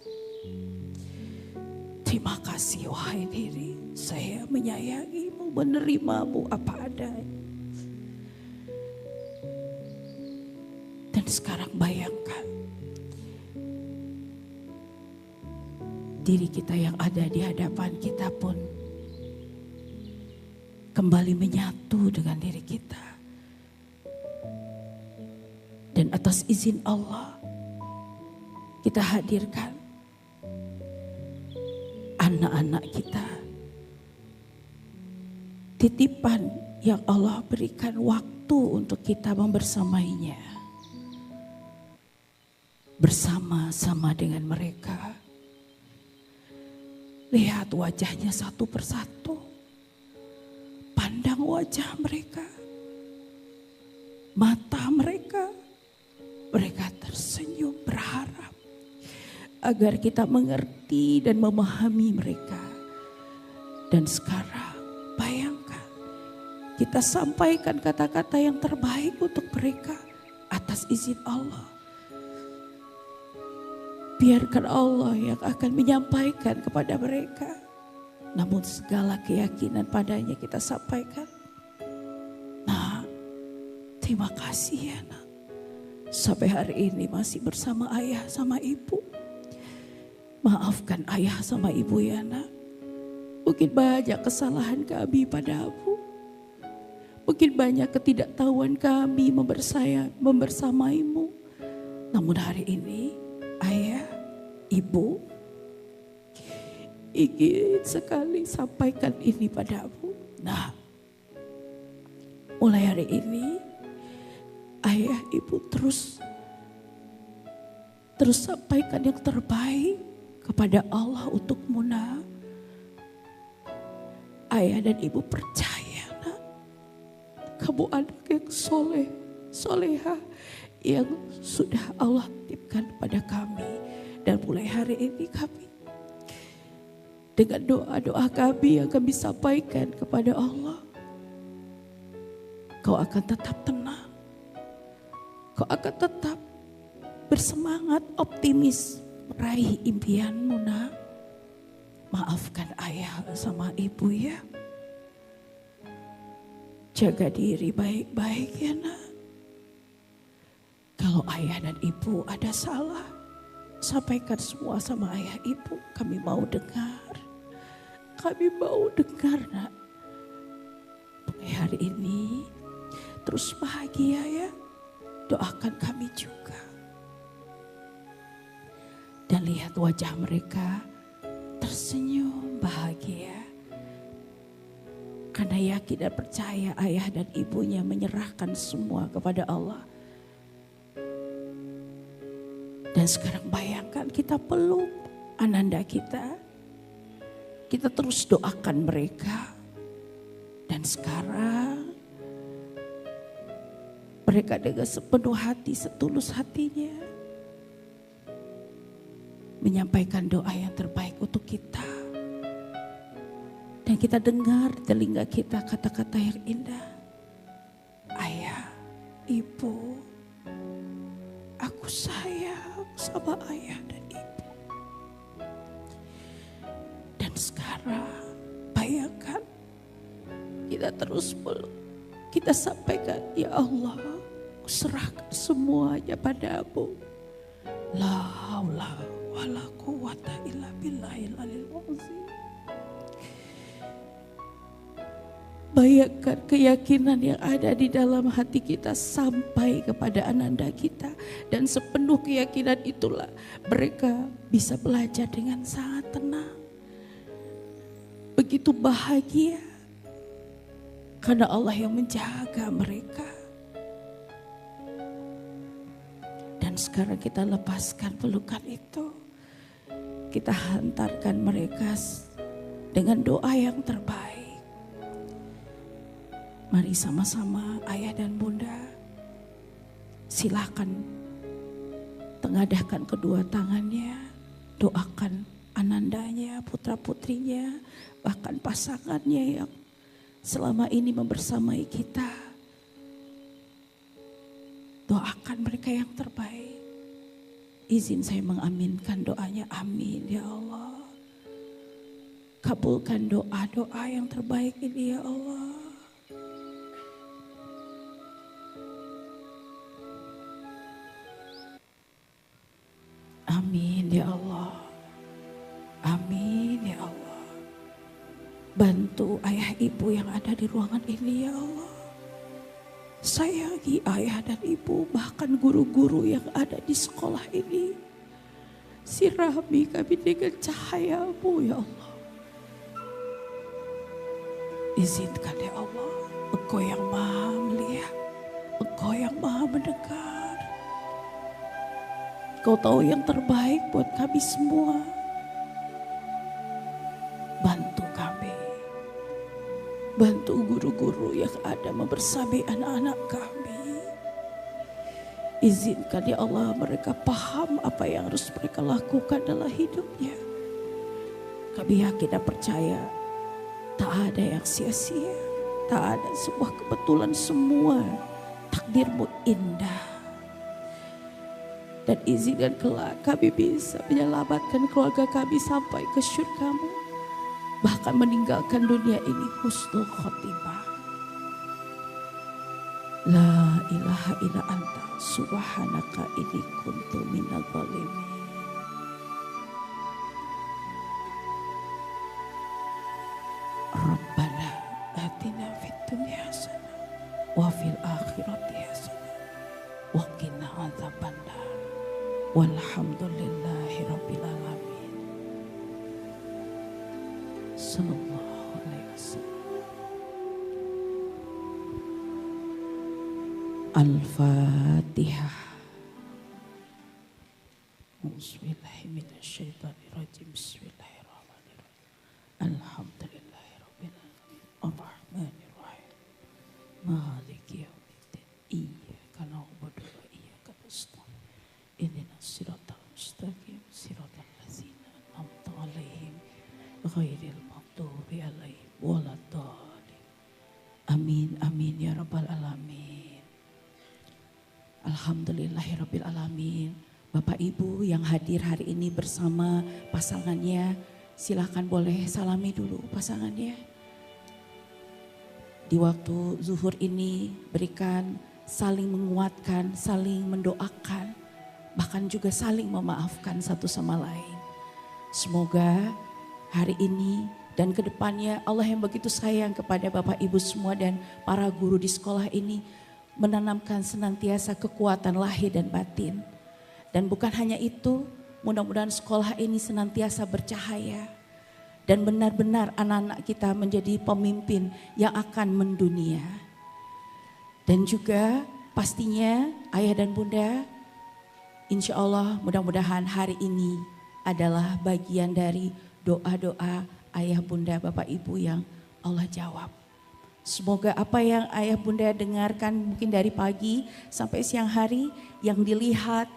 D: Terima kasih wahai diri, saya menyayangimu, menerimamu apa adanya. Dan sekarang bayangkan diri kita yang ada di hadapan kita pun kembali menyatu dengan diri kita. Dan atas izin Allah kita hadirkan anak-anak kita, titipan yang Allah berikan waktu untuk kita membersamainya. Bersama-sama dengan mereka, lihat wajahnya satu persatu. pandang wajah mereka, mata mereka, mereka tersenyum berharap agar kita mengerti dan memahami mereka. Dan sekarang bayangkan, kita sampaikan kata-kata yang terbaik untuk mereka atas izin Allah. Biarkan Allah yang akan menyampaikan kepada mereka. Namun segala keyakinan padanya kita sampaikan. Nah, terima kasih ya nak. Sampai hari ini masih bersama ayah sama ibu. Maafkan ayah sama ibu ya nak. Mungkin banyak kesalahan kami padamu. Mungkin banyak ketidaktahuan kami membersamaimu. Namun hari ini ayah, ibu ingin sekali sampaikan ini padamu. Nah, mulai hari ini ayah, ibu terus sampaikan yang terbaik kepada Allah untuk Muna. Ayah dan ibu percaya nak, kamu anak yang soleh, soleha yang sudah Allah titipkan pada kami. Dan mulai hari ini kami dengan doa-doa kami yang kami sampaikan kepada Allah, kau akan tetap tenang, kau akan tetap bersemangat, optimis meraih impianmu nak. Maafkan ayah sama ibu ya. Jaga diri baik-baik ya nak. Kalau ayah dan ibu ada salah, sampaikan semua sama ayah ibu. Kami mau dengar. Kami mau dengar nak. Mulai hari ini terus bahagia ya. Doakan kami juga. Dan lihat wajah mereka tersenyum bahagia. Karena yakin dan percaya ayah dan ibunya menyerahkan semua kepada Allah. Dan sekarang bayangkan kita peluk ananda kita. Kita terus doakan mereka. Dan sekarang mereka dengan sepenuh hati, setulus hatinya menyampaikan doa yang terbaik untuk kita. Dan kita dengar di telinga kita kata-kata yang indah. Ayah, ibu, aku sayang sama ayah dan ibu. Dan sekarang bayangkan kita terus peluk. Kita sampaikan, ya Allah, aku serahkan semuanya padamu. La haula wala quwata illa billahil aliyil azim. Bayangkan keyakinan yang ada di dalam hati kita sampai kepada ananda kita. Dan sepenuh keyakinan itulah mereka bisa belajar dengan sangat tenang. Begitu bahagia. Karena Allah yang menjaga mereka. Dan sekarang kita lepaskan pelukan itu. Kita hantarkan mereka dengan doa yang terbaik. Mari sama-sama ayah dan bunda, silakan tengadahkan kedua tangannya, doakan anandanya, putra-putrinya, bahkan pasangannya yang selama ini membersamai kita. Doakan mereka yang terbaik. Izin saya mengaminkan doanya, amin ya Allah. Kabulkan doa-doa yang terbaik ini ya Allah. Amin ya Allah. Amin ya Allah. Bantu ayah ibu yang ada di ruangan ini ya Allah. Sayangi ayah dan ibu, bahkan guru-guru yang ada di sekolah ini. Sirami kami dengan cahayamu ya Allah. Izinkan ya Allah, Engkau yang maha melihat, Engkau yang maha mendengar. Kau tahu yang terbaik buat kami semua. Bantu kami. Bantu guru-guru yang ada membersamai anak-anak kami. Izinkan ya Allah mereka paham apa yang harus mereka lakukan dalam hidupnya. Kami yakin dan percaya tak ada yang sia-sia. Tak ada sebuah kebetulan, semua takdirmu indah. Dan izinkan kelak kami bisa menyelamatkan keluarga kami sampai ke syurga-Mu. Bahkan meninggalkan dunia ini husnul khotimah. La ilaha illa anta subhanaka inni kuntu minadh dhalimin. Rabbana atina fid dunya hasanah wa fil akhirati hasanah wa qina adzabannar. Walhamdulillahi rabbil alamin. Sallallahu alaihi wasallam. Al-Fatihah. Bismillahirrahmanirrahim. Bismillahirrahmanirrahim. Alhamdulillahirabbil alamin. Arrahmanirrahim. Maliki yaumiddin. Iyyaka na'budu wa iyyaka nasta'in. Ihdinas siratal mustaqim. Siratal ladzina an'amta 'alaihim ghairil maghdubi 'alaihim waladdallin. Amin amin ya rabbal alamin. Alhamdulillahirabbil alamin. Bapak Ibu yang hadir hari ini bersama pasangannya, silakan boleh salami dulu pasangannya. Di waktu zuhur ini berikan saling menguatkan, saling mendoakan, bahkan juga saling memaafkan satu sama lain. Semoga hari ini dan kedepannya Allah yang begitu sayang kepada Bapak Ibu semua dan para guru di sekolah ini menanamkan senantiasa kekuatan lahir dan batin. Dan bukan hanya itu, mudah-mudahan sekolah ini senantiasa bercahaya. Dan benar-benar anak-anak kita menjadi pemimpin yang akan mendunia. Dan juga pastinya ayah dan bunda, insya Allah mudah-mudahan hari ini adalah bagian dari doa-doa ayah bunda bapak ibu yang Allah jawab. Semoga apa yang ayah bunda dengarkan mungkin dari pagi sampai siang hari, yang dilihat,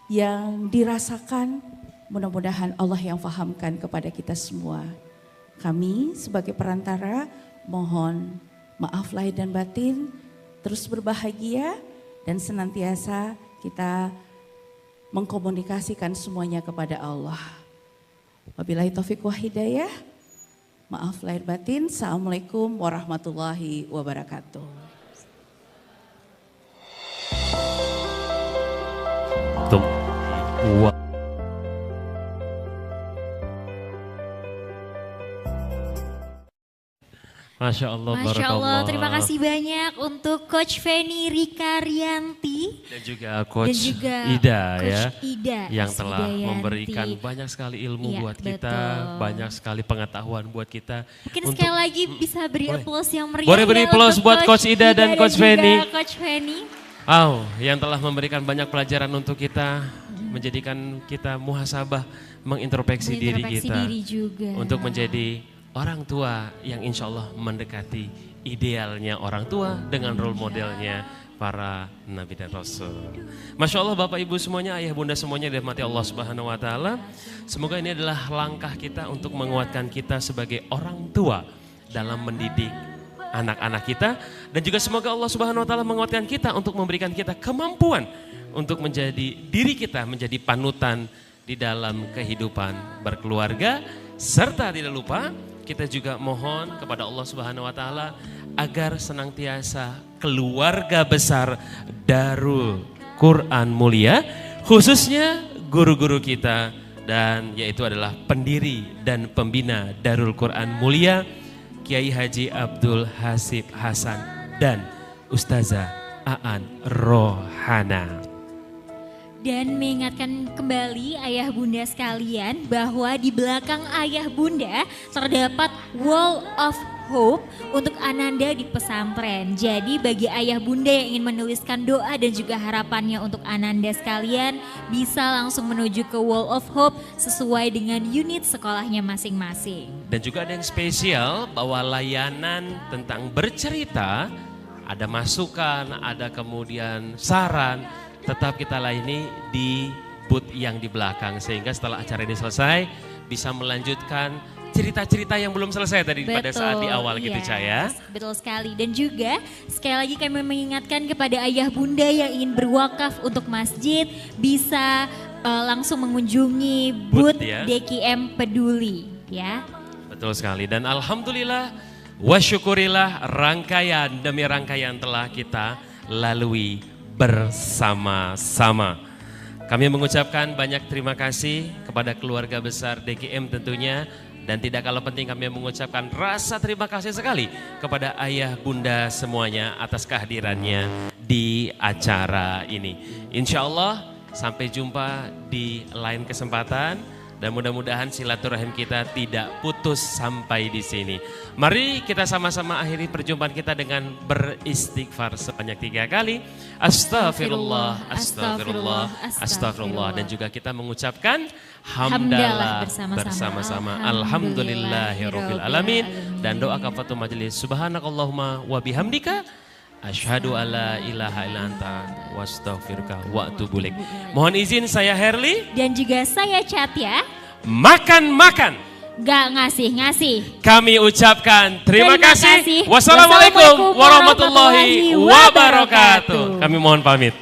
D: yang dirasakan, mudah-mudahan Allah yang fahamkan kepada kita semua. Kami sebagai perantara mohon maaf lahir dan batin, terus berbahagia dan senantiasa kita mengkomunikasikan semuanya kepada Allah. Wabillahi taufiq wa hidayah. Maaf lahir batin. Assalamualaikum warahmatullahi wabarakatuh.
B: Masya Allah,
A: Masya Allah, terima kasih banyak untuk Coach Feni Rika Rianti
B: dan juga Coach
A: Ida
B: ya, yang telah
A: Sridayanti.
B: memberikan banyak sekali ilmu
A: Iya,
B: buat kita,
A: betul.
B: banyak sekali pengetahuan buat kita.
A: Mungkin sekali lagi bisa beri applause yang meriah.
B: Boleh beri
A: ya
B: applause
A: untuk
B: buat Coach Ida dan Coach Feni.
A: Coach Feni.
B: Yang telah memberikan banyak pelajaran untuk kita, menjadikan kita muhasabah, mengintrospeksi diri kita,
A: diri juga.
B: untuk menjadi orang tua yang insya Allah mendekati idealnya orang tua dengan role modelnya para nabi dan rasul. Masya Allah Bapak Ibu semuanya, ayah bunda semuanya dirahmati Allah Subhanahu Wa Taala. Semoga ini adalah langkah kita untuk menguatkan kita sebagai orang tua dalam mendidik anak-anak kita, dan juga semoga Allah Subhanahu Wa Taala menguatkan kita untuk memberikan kita kemampuan untuk menjadi diri kita menjadi panutan di dalam kehidupan berkeluarga, serta tidak lupa kita juga mohon kepada Allah Subhanahu Wa Taala agar senantiasa keluarga besar Darul Quran Mulia, khususnya guru-guru kita, dan yaitu adalah pendiri dan pembina Darul Quran Mulia Kiai Haji Abdul Hasib Hasan dan Ustazah Aan Rohana.
A: Dan mengingatkan kembali ayah bunda sekalian bahwa di belakang ayah bunda terdapat Wall of Hope untuk Ananda di pesantren. Jadi bagi ayah bunda yang ingin menuliskan doa dan juga harapannya untuk Ananda sekalian, bisa langsung menuju ke Wall of Hope sesuai dengan unit sekolahnya masing-masing.
B: Dan juga ada yang spesial bahwa layanan tentang bercerita, ada masukan, ada kemudian saran, tetap kita layani di booth yang di belakang. Sehingga setelah acara ini selesai bisa melanjutkan cerita-cerita yang belum selesai tadi pada saat di awal gitu Caya.
A: Betul sekali. Dan juga sekali lagi kami mengingatkan kepada ayah bunda yang ingin berwakaf untuk masjid bisa langsung mengunjungi booth
B: Ya.
A: DKM Peduli ya.
B: Betul sekali dan alhamdulillah wa syukurillah rangkaian demi rangkaian telah kita lalui bersama-sama. Kami mengucapkan banyak terima kasih kepada keluarga besar DKM tentunya. Dan tidak kalah penting kami mengucapkan rasa terima kasih sekali kepada ayah bunda semuanya atas kehadirannya di acara ini. Insya Allah sampai jumpa di lain kesempatan. Dan mudah-mudahan silaturahim kita tidak putus sampai di sini. Mari kita sama-sama akhiri perjumpaan kita dengan beristighfar sebanyak 3 kali. Astagfirullah, astagfirullah, astagfirullah. Dan juga kita mengucapkan hamdalah bersama-sama. Alhamdulillahirabbil alamin. Dan doa kafatul majelis. Subhanakallahumma wa bihamdika. Asyhadu alla ilaha illa anta wastaghfiruka wa atubu ilaik. Mohon izin saya Herli
A: Dan juga saya Catya.
B: Makan-makan.
A: Gak ngasih-ngasih.
B: Kami ucapkan terima kasih.
A: kasih.
B: Wassalamualaikum warahmatullahi wabarakatuh. Kami mohon pamit.